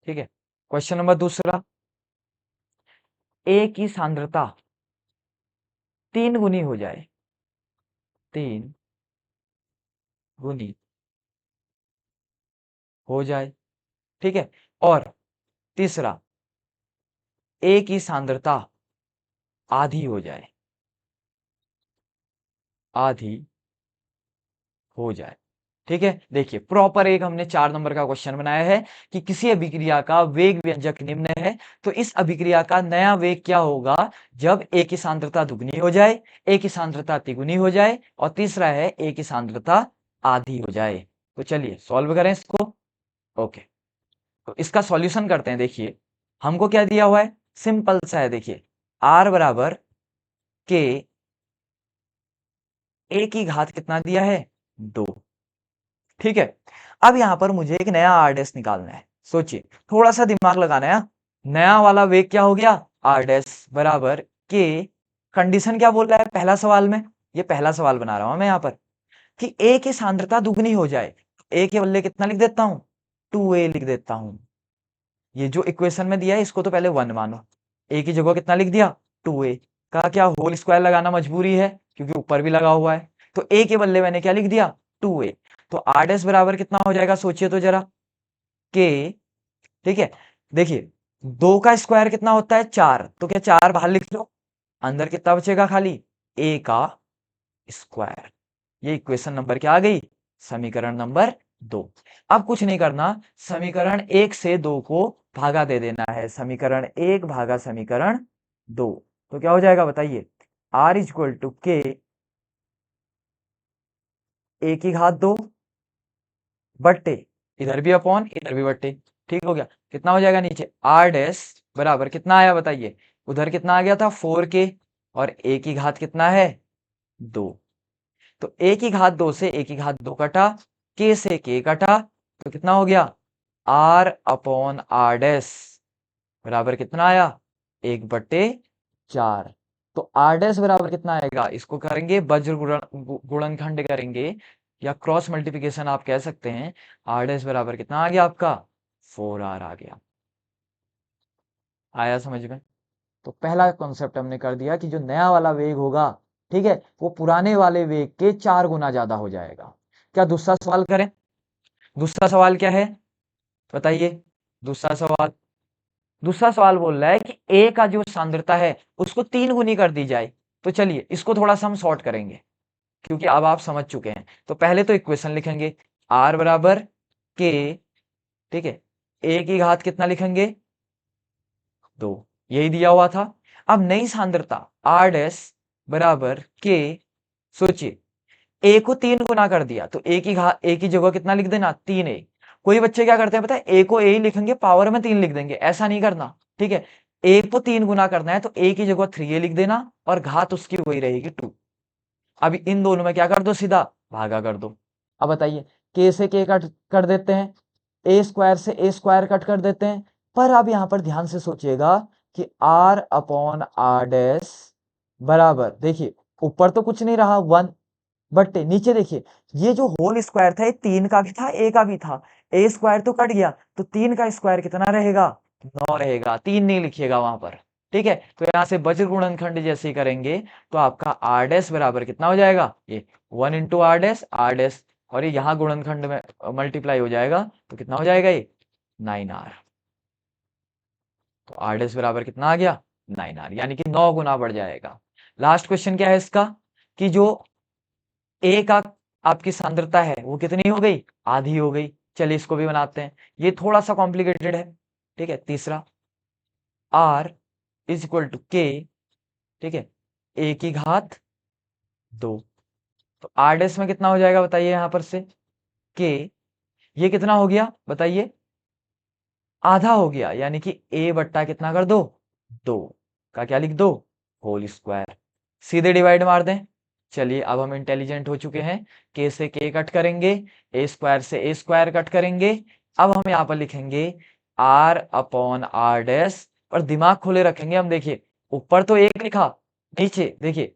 ठीक है, क्वेश्चन नंबर दूसरा, ए की सांद्रता 3 गुनी हो जाए, 3 गुनी हो जाए। ठीक है, और तीसरा, ए की सांद्रता आधी हो जाए, आधी हो जाए। ठीक है, देखिए प्रॉपर एक हमने 4 नंबर का क्वेश्चन बनाया है कि किसी अभिक्रिया का वेग व्यंजक निम्न है, तो इस अभिक्रिया का नया वेग क्या होगा जब ए की सांद्रता दुगनी हो जाए, ए की सांद्रता तिगुनी हो जाए, और तीसरा है ए की सांद्रता आधी हो जाए। तो चलिए सॉल्व करें इसको। ओके, तो इसका सॉल्यूशन करते हैं। देखिए हमको क्या दिया हुआ है, सिंपल सा है। देखिए आर बराबर के ए की घात कितना दिया है, 2। ठीक है, अब यहां पर मुझे एक नया आर डैश निकालना है। सोचिए, थोड़ा सा दिमाग लगाना है। नया वाला वेग क्या हो गया, आर डैश बराबर के, कंडीशन क्या बोल रहा है पहला सवाल में, ये पहला सवाल बना रहा हूं मैं यहां पर, कि ए की सांद्रता दुगनी हो जाए। ए के बदले कितना लिख देता हूं, 2a लिख देता हूं। ये जो इक्वेशन में दिया है इसको तो पहले 1 मानो, ए की जगह कितना लिख दिया, 2a का क्या होल स्क्वायर लगाना मजबूरी है क्योंकि ऊपर भी लगा हुआ है, तो ए के बदले मैंने क्या लिख दिया, 2a। तो आर डैश बराबर कितना हो जाएगा, सोचिए तो जरा, के, ठीक है, देखिए 2 का स्क्वायर कितना होता है, 4, तो क्या 4 बाहर लिख लो, अंदर कितना बचेगा खाली, ए का स्क्वायर। ये इक्वेशन नंबर क्या आ गई, समीकरण नंबर 2। अब कुछ नहीं करना, समीकरण 1 से 2 को भागा दे देना है, समीकरण 1 भागा समीकरण 2, तो क्या हो जाएगा बताइए, आर इक्वल टू के ए की घात 2 बट्टे, इधर भी अपॉन इधर भी बट्टे। ठीक हो गया, कितना हो जाएगा नीचे, आर डैश बराबर कितना आया बताइए, उधर कितना आ गया था 4k, और ए की घात कितना है 2, तो ए की घात 2 से ए की घात 2 कटा, के से के कटा, तो कितना हो गया, आर अपॉन आर डैश बराबर कितना आया, 1/4। तो आर डैश बराबर कितना आएगा, इसको करेंगे वज्र गुणनखंड करेंगे, या क्रॉस मल्टीप्लिकेशन आप कह सकते हैं। आर डैश बराबर कितना आ गया आपका, 4r आ गया। आया समझ में। तो पहला कॉन्सेप्ट हमने कर दिया कि जो नया वाला वेग होगा, ठीक है, वो पुराने वाले वेग के 4 गुना ज्यादा हो जाएगा। क्या दूसरा सवाल करें, दूसरा सवाल क्या है बताइए, दूसरा सवाल, दूसरा सवाल बोल रहा है कि ए का जो सांद्रता है उसको 3 गुनी कर दी जाए। तो चलिए इसको थोड़ा सा हम शॉर्ट करेंगे क्योंकि अब आप समझ चुके हैं। तो पहले तो इक्वेशन लिखेंगे, आर बराबर के, ठीक है, ए की घात कितना लिखेंगे, 2, यही दिया हुआ था। अब नई सांद्रता आर डैश बराबर के, सोचिए ए को 3 गुना कर दिया तो ए की घात, ए की जगह कितना लिख देना, 3a। कोई बच्चे क्या करते हैं पता है, ए को ए ही लिखेंगे, पावर में 3 लिख देंगे, ऐसा नहीं करना। ठीक है, ए को 3 गुना करना है तो ए की जगह 3a लिख देना, और घात उसकी वही रहेगी 2। अब इन दोनों में क्या कर दो, सीधा भागा कर दो। अब बताइए, के से के कट कर देते हैं, ए स्क्वायर से ए स्क्वायर कट कर देते हैं, पर अब यहां पर ध्यान से सोचिएगा कि आर अपॉन आर डैश बराबर, देखिए ऊपर तो कुछ नहीं रहा 1, बट नीचे देखिए ये जो होल स्क्वायर था ये 3 का भी था, ए का भी था, ए स्क्वायर तो कट गया, तो 3 का स्क्वायर कितना रहेगा, 9 रहेगा, 3 नहीं लिखिएगा वहां पर। ठीक है, तो यहां से वज्र गुणनखंड जैसे ही करेंगे तो आपका आर डैश बराबर कितना हो जाएगा, ये 1 into R dash, R dash, और ये यहाँ गुणनखंड में मल्टीप्लाई हो जाएगा तो कितना हो जाएगा, ये 9r। तो आर डैश बराबर कितना आ गया, 9r, यानी कि 9 गुना बढ़ जाएगा। लास्ट क्वेश्चन क्या है इसका, कि जो ए का आपकी सांद्रता है वो कितनी हो गई, आधी हो गई। चलिए इसको भी बनाते हैं, ये थोड़ा सा कॉम्प्लिकेटेड है। ठीक है, तीसरा r is equal to k, ठीक है, a की घात 2। तो r डैश में कितना हो जाएगा बताइए, यहां पर से k, ये कितना हो गया बताइए, आधा हो गया, यानी कि a बट्टा कितना कर दो, 2 का क्या लिख दो, होल स्क्वायर। सीधे डिवाइड मार दें। चलिए अब हम इंटेलिजेंट हो चुके हैं, k से k कट करेंगे, a स्क्वायर से a स्क्वायर कट करेंगे। अब हम यहाँ पर लिखेंगे r अपॉन r डैश, और दिमाग खोले रखेंगे हम। देखिए ऊपर तो 1 लिखा, नीचे देखिए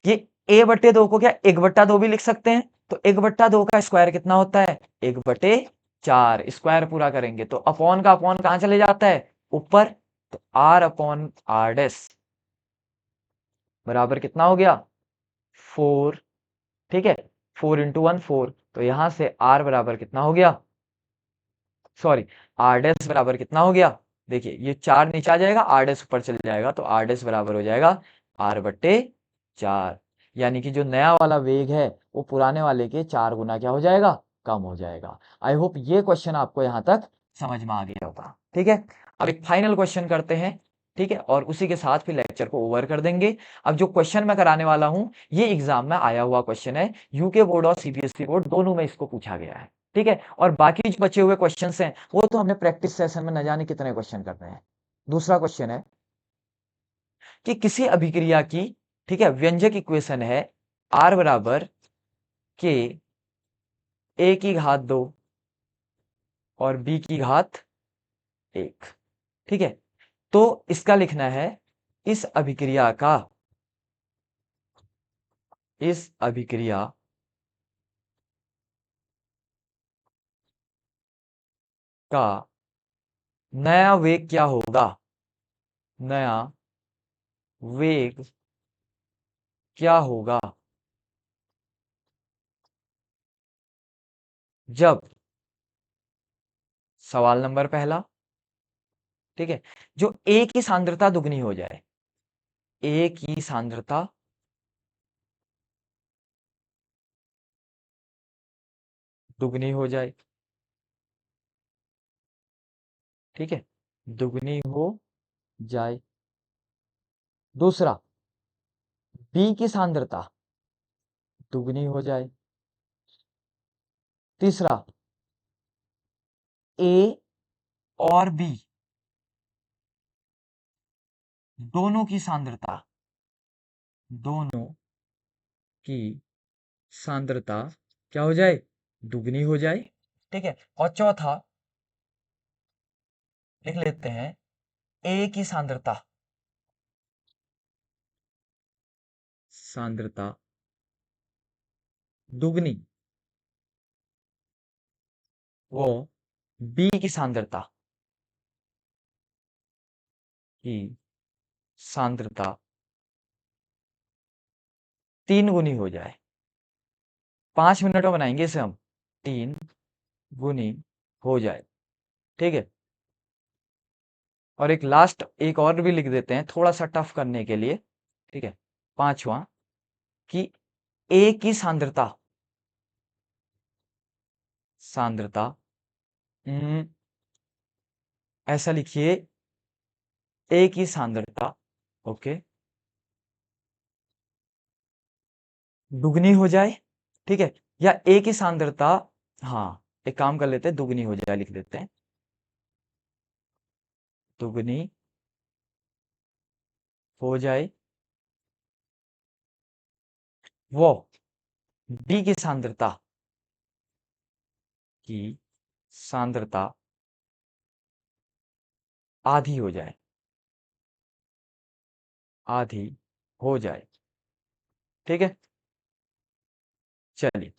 ये a बट्टे 2 को क्या 1 बट्टा 2 भी लिख सकते हैं। तो 1 बट्टा 2 का स्क्वायर कितना होता है, 1 बटे 4। स्क्वायर पूरा करेंगे तो अपॉन का अपॉन कहां चले जाता है, ऊपर। तो r अपॉन r डैश बराबर कितना हो गया, 4। ठीक है, 4 इंटू 1 4। तो यहां से r बराबर कितना हो गया, सॉरी, r डैश बराबर कितना हो गया, देखिए ये 4 नीचे आ जाएगा, r डैश ऊपर चल जाएगा, तो r डैश बराबर हो जाएगा r बट्टे 4। यानी कि जो नया वाला वेग है वो पुराने वाले के 4 गुना क्या हो जाएगा, कम हो जाएगा। आई होप ये क्वेश्चन आपको यहां तक समझ में आ गया होगा। ठीक है, अब एक फाइनल क्वेश्चन करते हैं। ठीक है, और उसी के साथ फिर लेक्चर को ओवर कर देंगे। अब जो क्वेश्चन मैं कराने वाला हूं ये एग्जाम में आया हुआ क्वेश्चन है, यूके बोर्ड और सीबीएसई बोर्ड दोनों में इसको पूछा गया है। ठीक है, और बाकी जो बचे हुए क्वेश्चंस हैं वो तो हमने प्रैक्टिस सेशन में न जाने कितने क्वेश्चन करने हैं। दूसरा क्वेश्चन है कि किसी अभिक्रिया की, ठीक है, व्यंजक इक्वेशन है r बराबर के a की घात 2 और b की घात 1। ठीक है, तो इसका लिखना है इस अभिक्रिया का, इस अभिक्रिया का नया वेग क्या होगा, नया वेग क्या होगा जब, सवाल नंबर पहला, ठीक है, जो a की सांद्रता दुगनी हो जाए, a की सांद्रता दुगनी हो जाए। ठीक है, दुगनी हो जाए। दूसरा, b की सांद्रता दुगनी हो जाए। तीसरा, a और b दोनों की सांद्रता, दोनों की सांद्रता क्या हो जाए, दुगनी हो जाए। ठीक है, और चौथा लिख लेते हैं a की सांद्रता, सांद्रता दुगनी, वो b की सांद्रता की सांद्रता 3 गुनी हो जाए। 5 मिनट में बनाएंगे इसे हम, 3 गुनी हो जाए। ठीक है, और एक लास्ट एक और भी लिख देते हैं थोड़ा सा टफ करने के लिए। ठीक है, पांचवा, कि ए की सांद्रता, सांद्रता ऐसा लिखिए, ए की सांद्रता, ओके, दुगनी हो जाए। ठीक है, या ए की सांद्रता, हाँ एक काम कर लेते हैं, दुगनी हो जाए लिख देते हैं, दुगनी हो जाए, वो बी की सांद्रता की सांद्रता आधी हो जाए, आधी हो जाए। ठीक है, चलिए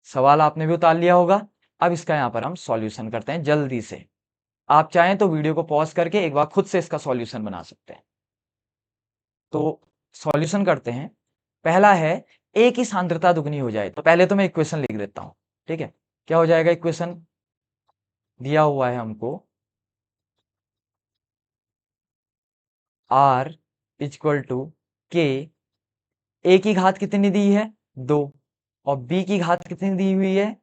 सवाल आपने भी उतार लिया होगा। अब इसका यहां पर हम सॉल्यूशन करते हैं जल्दी से। आप चाहें तो वीडियो को पॉज करके एक बार खुद से इसका सॉल्यूशन बना सकते हैं। तो सॉल्यूशन करते हैं। पहला है ए की सांद्रता दुगनी हो जाए, तो पहले तो मैं इक्वेशन लिख देता हूं। ठीक है, क्या हो जाएगा, इक्वेशन दिया हुआ है हमको, आर इक्वल टू के, ए की घात कितनी दी है 2 और बी की घात कितनी दी हुई है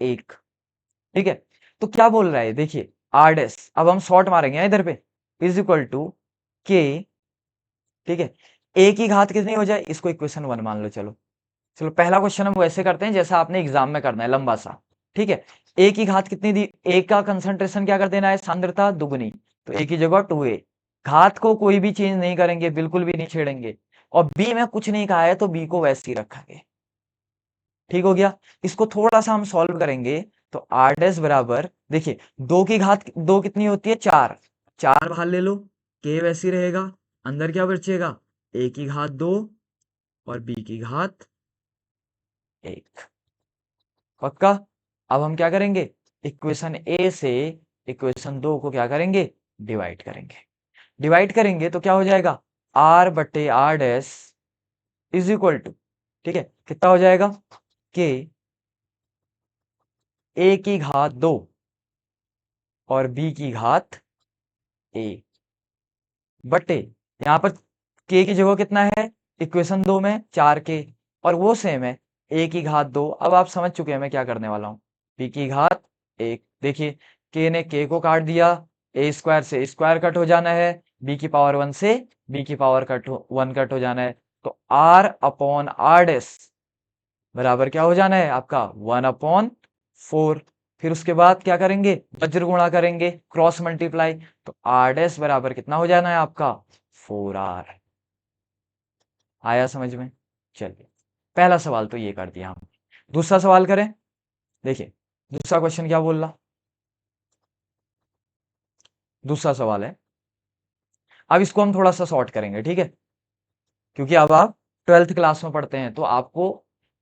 1। ठीक है, तो क्या बोल रहा है देखिए आर डैश, अब हम शॉर्ट मारेंगे इधर पे, इज इक्वल टू के, ठीक है, ए की घात कितनी हो जाए, इसको इक्वेशन 1 मान लो। चलो चलो पहला क्वेश्चन हम वैसे करते हैं जैसा आपने एग्जाम में करना है, लंबा सा। ठीक है, ए की घात कितनी दी, ए का कंसंट्रेशन क्या कर देना है, सांद्रता दुगनी, तो ए की जगह 2a, घात को कोई भी चेंज नहीं करेंगे, बिल्कुल भी नहीं छेड़ेंगे, और बी में कुछ नहीं कहा है तो बी को वैसे ही रखेंगे। ठीक हो गया, इसको थोड़ा सा हम सॉल्व करेंगे तो आर डैश बराबर, देखिए 2 की घात 2 कितनी होती है 4, 4 बाहर ले लो, के वैसे ही रहेगा, अंदर क्या बचेगा, ए की घात 2 और बी की घात 1। पक्का। अब हम क्या करेंगे, इक्वेशन ए से इक्वेशन 2 को क्या करेंगे, डिवाइड करेंगे। डिवाइड करेंगे तो क्या हो जाएगा, आर बटे R dash is equal to, ठीक है, कितना हो जाएगा, के ए की घात 2 और बी की घात ए बटे, यहाँ पर के की जगह कितना है, इक्वेशन 2 में 4 के, और वो सेम है ए की घात 2। अब आप समझ चुके हैं मैं क्या करने वाला हूँ, बी की घात 1, देखिए के ने के को काट दिया, ए स्क्वायर से स्क्वायर कट हो जाना है, बी की पावर 1 से बी की पावर 1 कट हो जाना है, तो आर अपॉन आर डैश बराबर क्या हो जाना है आपका 1/4। फिर उसके बाद क्या करेंगे, वज्र गुणा करेंगे, क्रॉस मल्टीप्लाई, तो आर डैश बराबर कितना हो जाना है आपका 4r। आया समझ में। चलिए पहला सवाल तो ये कर दिया हम, दूसरा सवाल करें। देखिए दूसरा क्वेश्चन क्या बोल रहा, दूसरा सवाल है, अब इसको हम थोड़ा सा शॉर्ट करेंगे, ठीक है, क्योंकि अब आप 12th क्लास में पढ़ते हैं तो आपको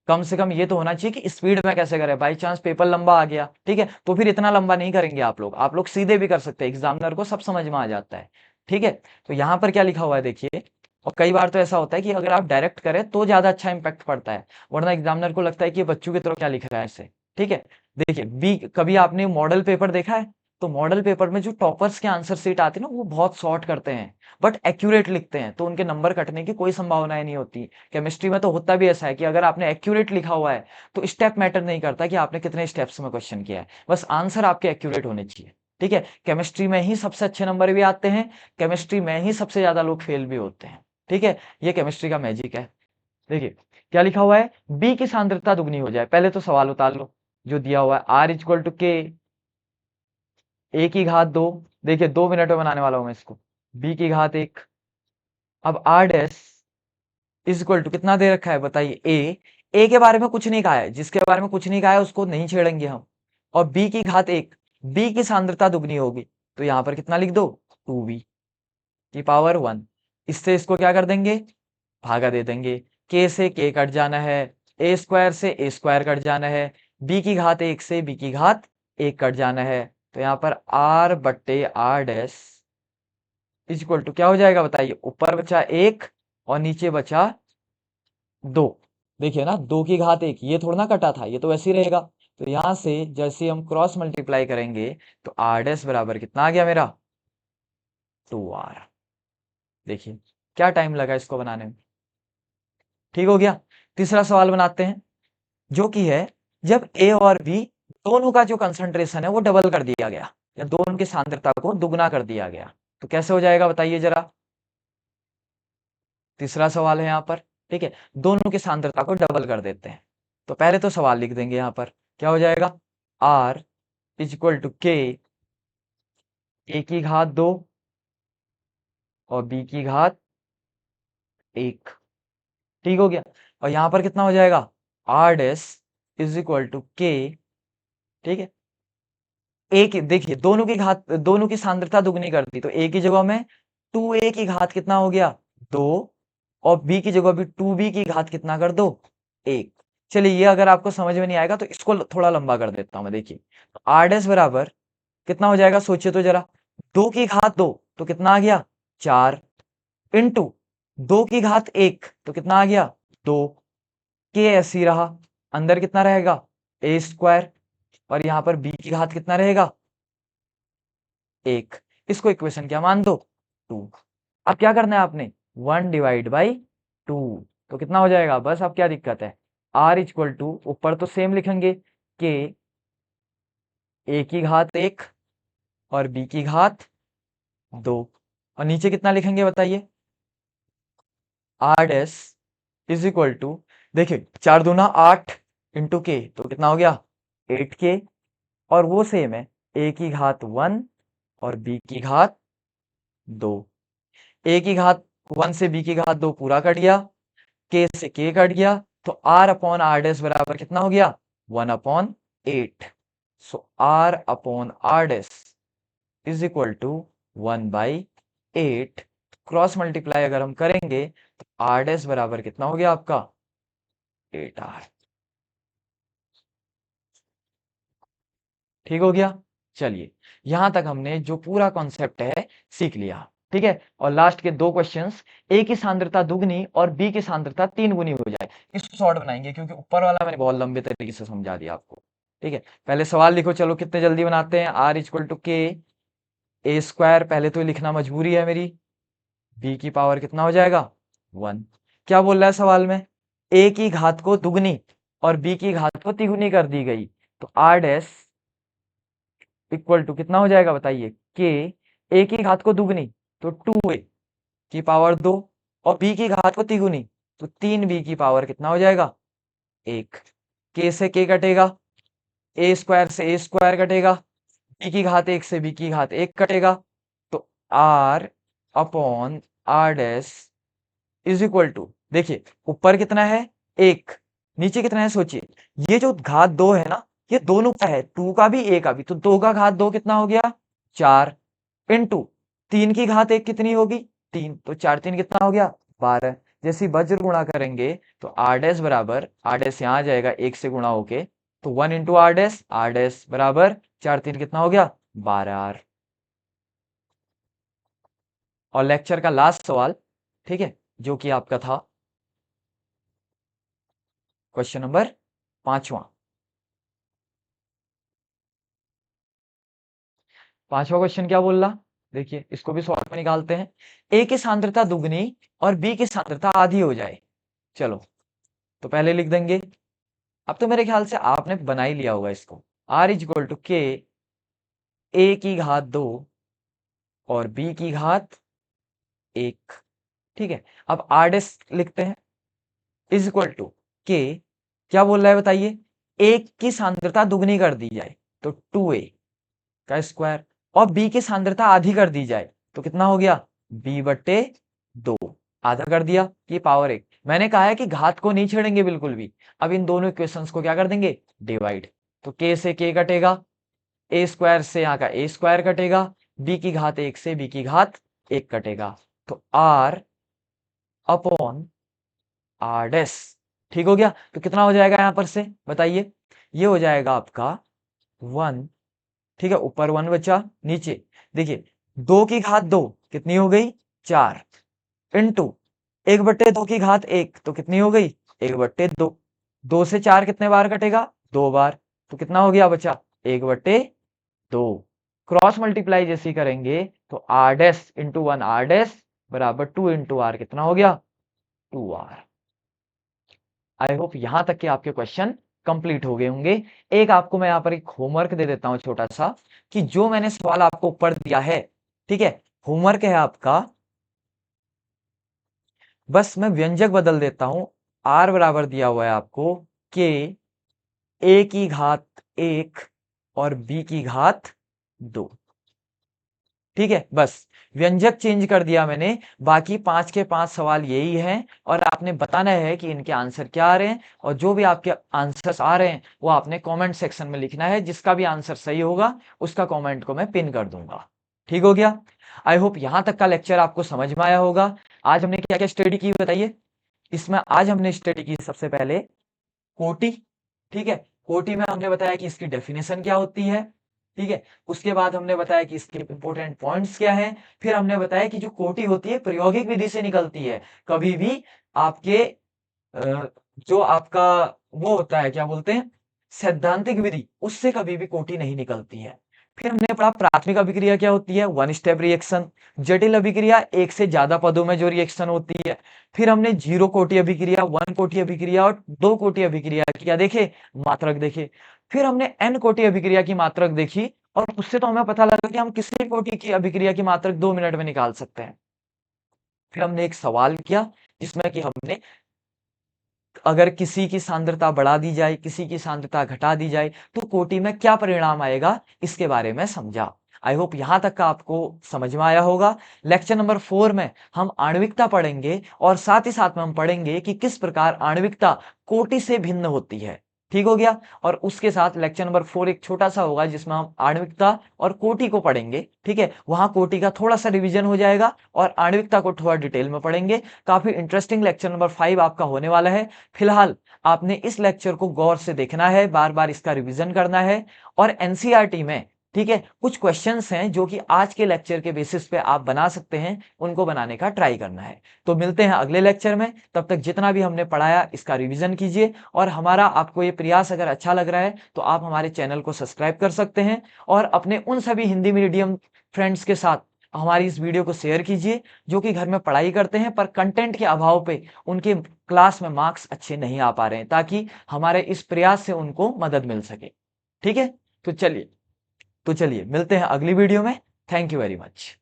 कम से कम ये तो होना चाहिए कि स्पीड में कैसे करें, बाई चांस पेपर लंबा आ गया, ठीक है, तो फिर इतना लंबा नहीं करेंगे आप लोग सीधे भी कर सकते हैं, एग्जामिनर को सब समझ में आ जाता है। ठीक है, तो यहाँ पर क्या लिखा हुआ है देखिए, और कई बार तो ऐसा होता है कि अगर आप डायरेक्ट करें तो ज्यादा अच्छा इंपैक्ट पड़ता है, वरना एग्जामिनर को लगता है कि ये बच्चों की तरह क्या लिख रहा है ऐसे। ठीक है, देखिए बी, कभी आपने मॉडल पेपर देखा है, तो मॉडल पेपर में जो टॉपर्स के आंसर शीट आती है ना, वो बहुत शॉर्ट करते हैं बट एक्यूरेट लिखते हैं, तो उनके नंबर कटने की कोई संभावना नहीं होती। केमिस्ट्री में तो होता भी ऐसा है कि अगर आपने एक्यूरेट लिखा हुआ है तो स्टेप मैटर नहीं करता कि आपने कितने स्टेप्स में क्वेश्चन किया है, बस आंसर आपके एक्यूरेट होने चाहिए। ठीक है, केमिस्ट्री में ही सबसे अच्छे नंबर भी आते हैं, केमिस्ट्री में ही सबसे ज्यादा लोग फेल भी होते हैं। ठीक है, ये केमिस्ट्री का मैजिक है। देखिए क्या लिखा हुआ है, बी की सांद्रता दुगनी हो जाए, पहले तो सवाल उतार लो जो दिया हुआ है, आर इक्वल टू के, ए की घात 2, देखिए 2 मिनट में बनाने वाला हूं मैं इसको, बी की घात 1, अब R dash is equal to कितना दे रखा है बताइए, ए के बारे में कुछ नहीं कहा है, जिसके बारे में कुछ नहीं कहा है उसको नहीं छेड़ेंगे हम, और बी की घात 1, बी की सांद्रता दुगनी होगी, तो यहां पर कितना लिख दो 2b की पावर 1, इससे इसको क्या कर देंगे, भागा दे देंगे, के से के कट जाना है, ए स्क्वायर से ए स्क्वायर कट जाना है, बी की घात 1 से बी की घात 1 कट जाना है, तो यहाँ पर आर बट्टे R dash is equal to क्या हो जाएगा बताइए, ऊपर बचा 1 और नीचे बचा 2, देखिए ना 2 की घात 1, ये थोड़ा ना कटा था, ये तो वैसे ही रहेगा, तो यहां से जैसे हम क्रॉस मल्टीप्लाई करेंगे तो आर डैश बराबर कितना आ गया मेरा 2r। देखिए क्या टाइम लगा इसको बनाने में। ठीक हो गया, तीसरा सवाल बनाते हैं, जो कि है जब ए और बी दोनों का जो कंसंट्रेशन है वो डबल कर दिया गया, या दोनों की सांद्रता को दुगना कर दिया गया, तो कैसे हो जाएगा बताइए जरा। तीसरा सवाल है यहाँ पर, ठीक है, दोनों की सांद्रता को डबल कर देते हैं, तो पहले तो सवाल लिख देंगे यहाँ पर, क्या हो जाएगा, आर इज इक्वल टू के, ए की घात 2 और बी की घात 1। ठीक हो गया, और यहाँ पर कितना हो जाएगा, R dash is equal to K, ठीक है, ए की देखिए दोनों की घात, दोनों की सांद्रता दुगनी कर दी, तो ए की जगह में 2a की घात कितना हो गया 2, और बी की जगह भी 2b की घात कितना कर दो 1। चलिए ये अगर आपको समझ में नहीं आएगा तो इसको थोड़ा लंबा कर देता हूं मैं, देखिए तो आर डैश बराबर कितना हो जाएगा, सोचिए तो जरा, 2 की घात 2 तो कितना आ गया 4, इंटू 2 की घात 1 तो कितना आ गया 2, के ऐसे ही रहा, अंदर कितना रहेगा ए स्क्वायर, और यहां पर बी की घात कितना रहेगा 1, इसको इक्वेशन क्या मान दो 2। अब क्या करना है आपने, 1/2, तो कितना हो जाएगा, बस अब क्या दिक्कत है, r इक्वल टू ऊपर तो सेम लिखेंगे के a की घात 1 और b की घात 2, और नीचे कितना लिखेंगे बताइए, r dash is equal to, देखिए 4 दूना 8 इंटू के, तो कितना हो गया 8k, और वो सेम है a की घात 1 और b की घात 2, a की घात 1 से b की घात 2 पूरा कट गया, k से k कट गया, तो r अपॉन r डैश बराबर कितना हो गया 1/8, so r upon r dash is equal to 1/8, cross multiply अगर हम करेंगे तो r डैश बराबर कितना हो गया आपका 8r, ठीक हो गया। चलिए यहां तक हमने जो पूरा कॉन्सेप्ट है सीख लिया, ठीक है। और लास्ट के दो क्वेश्चंस, ए की सांद्रता दुगनी और बी की सांद्रता 3 गुनी हो जाए, इसको शॉर्ट बनाएंगे क्योंकि ऊपर वाला मैंने बहुत लंबे तरीके से समझा दिया आपको, ठीक है। पहले सवाल लिखो, चलो कितने जल्दी बनाते हैं, आर इक्वल टू के ए स्क्वायर, पहले तो लिखना मजबूरी है मेरी, बी की पावर कितना हो जाएगा 1, क्या बोल रहा है सवाल में, ए की घात को दुगनी और बी की घात को तिगुनी कर दी गई, तो आर डैश इक्वल टू कितना हो जाएगा बताइए, के ए की घात को दुगनी तो 2a की पावर 2 और बी की घात को तिगुनी तो 3b की पावर कितना हो जाएगा 1, के से के कटेगा, ए स्क्वायर से ए स्क्वायर कटेगा, बी की घात 1 से बी की घात 1 कटेगा, तो R upon R dash is equal to, देखिए ऊपर कितना है 1, नीचे कितना है सोचिए, ये जो घात 2 है ना, ये दोनों का है, 2 का भी ए का भी, तो 2 का घात 2 कितना हो गया 4, इंटू 3 की घात 1 कितनी होगी 3, तो 4 3 कितना हो गया 12, जैसे वज्र गुणा करेंगे तो आर डैश बराबर, आर डैश यहाँ आ जाएगा 1 से गुणा होके, तो 1 इंटू आर डैश बराबर 4 3 कितना हो गया 12r। और लेक्चर का लास्ट सवाल, ठीक है, जो कि आपका था क्वेश्चन नंबर 5वां, 5वां क्वेश्चन क्या बोल रहा, देखिए इसको भी शॉर्ट में निकालते हैं, ए की सांद्रता दुगनी और बी की सांद्रता आधी हो जाए, चलो तो पहले लिख देंगे, अब तो मेरे ख्याल से आपने बना ही लिया होगा इसको, आर इज इक्वल टू के ए की घात 2 और बी की घात 1, ठीक है। अब आर डैश लिखते हैं इज इक्वल टू के, क्या बोल रहा है बताइए, एक की सांद्रता दुगनी कर दी जाए तो 2a का स्क्वायर, और बी की सांद्रता आधी कर दी जाए तो कितना हो गया b/2, आधा कर दिया कि पावर 1, मैंने कहा है कि घात को नहीं छेड़ेंगे बिल्कुल भी, अब इन दोनों इक्वेशंस को क्या कर देंगे डिवाइड, तो k से k कटेगा, ए स्क्वायर से यहाँ का ए स्क्वायर कटेगा, बी की घात 1 से बी की घात 1 कटेगा, तो r अपॉन आर डैश, ठीक हो गया। तो कितना हो जाएगा यहां पर से बताइए, ये हो जाएगा आपका 1, ठीक है, ऊपर 1 बचा, नीचे देखिए 2 की घात 2 कितनी हो गई 4, इंटू 1/2 की घात 1 तो कितनी हो गई 1/2, 2 से 4 कितने बार कटेगा 2 बार, तो कितना हो गया बचा 1/2, क्रॉस मल्टीप्लाई जैसी करेंगे तो R dash into 1 R dash बराबर 2 इंटू आर कितना हो गया 2r। आई होप यहां तक के आपके क्वेश्चन कंप्लीट हो गए होंगे। एक आपको मैं यहां पर एक होमवर्क दे देता हूं छोटा सा, कि जो मैंने सवाल आपको ऊपर दिया है, ठीक है, होमवर्क है आपका, बस मैं व्यंजक बदल देता हूं, आर बराबर दिया हुआ है आपको के ए की घात 1 और बी की घात 2, ठीक है, बस व्यंजक चेंज कर दिया मैंने, बाकी 5 के 5 सवाल यही हैं, और आपने बताना है कि इनके आंसर क्या आ रहे हैं, और जो भी आपके आंसर्स आ रहे हैं वो आपने कमेंट सेक्शन में लिखना है, जिसका भी आंसर सही होगा उसका कमेंट को मैं पिन कर दूंगा, ठीक हो गया। आई होप यहां तक का लेक्चर आपको समझ में आया होगा। आज हमने क्या क्या स्टडी की बताइए, इसमें आज हमने स्टडी की सबसे पहले कोटि, ठीक है, कोटि में हमने बताया कि इसकी डेफिनेशन क्या होती है, ठीक है, उसके बाद हमने बताया कि इसके इंपॉर्टेंट पॉइंट्स क्या हैं, फिर हमने बताया कि जो कोटि होती है प्रायोगिक विधि से निकलती है, कभी भी आपके जो आपका वो होता है क्या बोलते हैं सैद्धांतिक विधि, उससे कभी भी कोटि नहीं निकलती है। फिर हमने पढ़ा प्राथमिक अभिक्रिया क्या होती है, वन स्टेप रिएक्शन। जटिल अभिक्रिया एक से ज्यादा पदों में जो रिएक्शन होती है। फिर हमने जीरो कोटि अभिक्रिया, वन कोटि अभिक्रिया और दो कोटि अभिक्रिया क्या देखे, मात्रक देखे। फिर हमने एन कोटि अभिक्रिया की मात्रक देखी और उससे तो हमें पता लगा कि हम किसी कोटि की अभिक्रिया की मात्रक 2 मिनट में निकाल सकते हैं। फिर हमने एक सवाल किया जिसमें कि हमने अगर किसी की सांद्रता बढ़ा दी जाए, किसी की सांद्रता घटा दी जाए तो कोटि में क्या परिणाम आएगा, इसके बारे में समझा। आई होप यहां तक का आपको समझ में आया होगा। लेक्चर नंबर 4 में हम आणविकता पढ़ेंगे और साथ ही साथ में हम पढ़ेंगे कि किस प्रकार आणविकता कोटि से भिन्न होती है। ठीक हो गया। और उसके साथ लेक्चर नंबर 4 एक छोटा सा होगा जिसमें हम आणविकता और कोटि को पढ़ेंगे। ठीक है, वहां कोटि का थोड़ा सा रिवीजन हो जाएगा और आणविकता को थोड़ा डिटेल में पढ़ेंगे। काफी इंटरेस्टिंग लेक्चर नंबर 5 आपका होने वाला है। फिलहाल आपने इस लेक्चर को गौर से देखना है, बार बार इसका रिवीजन करना है और एनसीईआरटी में ठीक है कुछ क्वेश्चंस हैं जो कि आज के लेक्चर के बेसिस पे आप बना सकते हैं, उनको बनाने का ट्राई करना है। तो मिलते हैं अगले लेक्चर में, तब तक जितना भी हमने पढ़ाया इसका रिवीजन कीजिए और हमारा आपको ये प्रयास अगर अच्छा लग रहा है तो आप हमारे चैनल को सब्सक्राइब कर सकते हैं और अपने उन सभी हिंदी मीडियम फ्रेंड्स के साथ हमारी इस वीडियो को शेयर कीजिए जो कि घर में पढ़ाई करते हैं पर कंटेंट के अभाव पे उनके क्लास में मार्क्स अच्छे नहीं आ पा रहे हैं, ताकि हमारे इस प्रयास से उनको मदद मिल सके। ठीक है, तो चलिए मिलते हैं अगली वीडियो में। Thank you very much.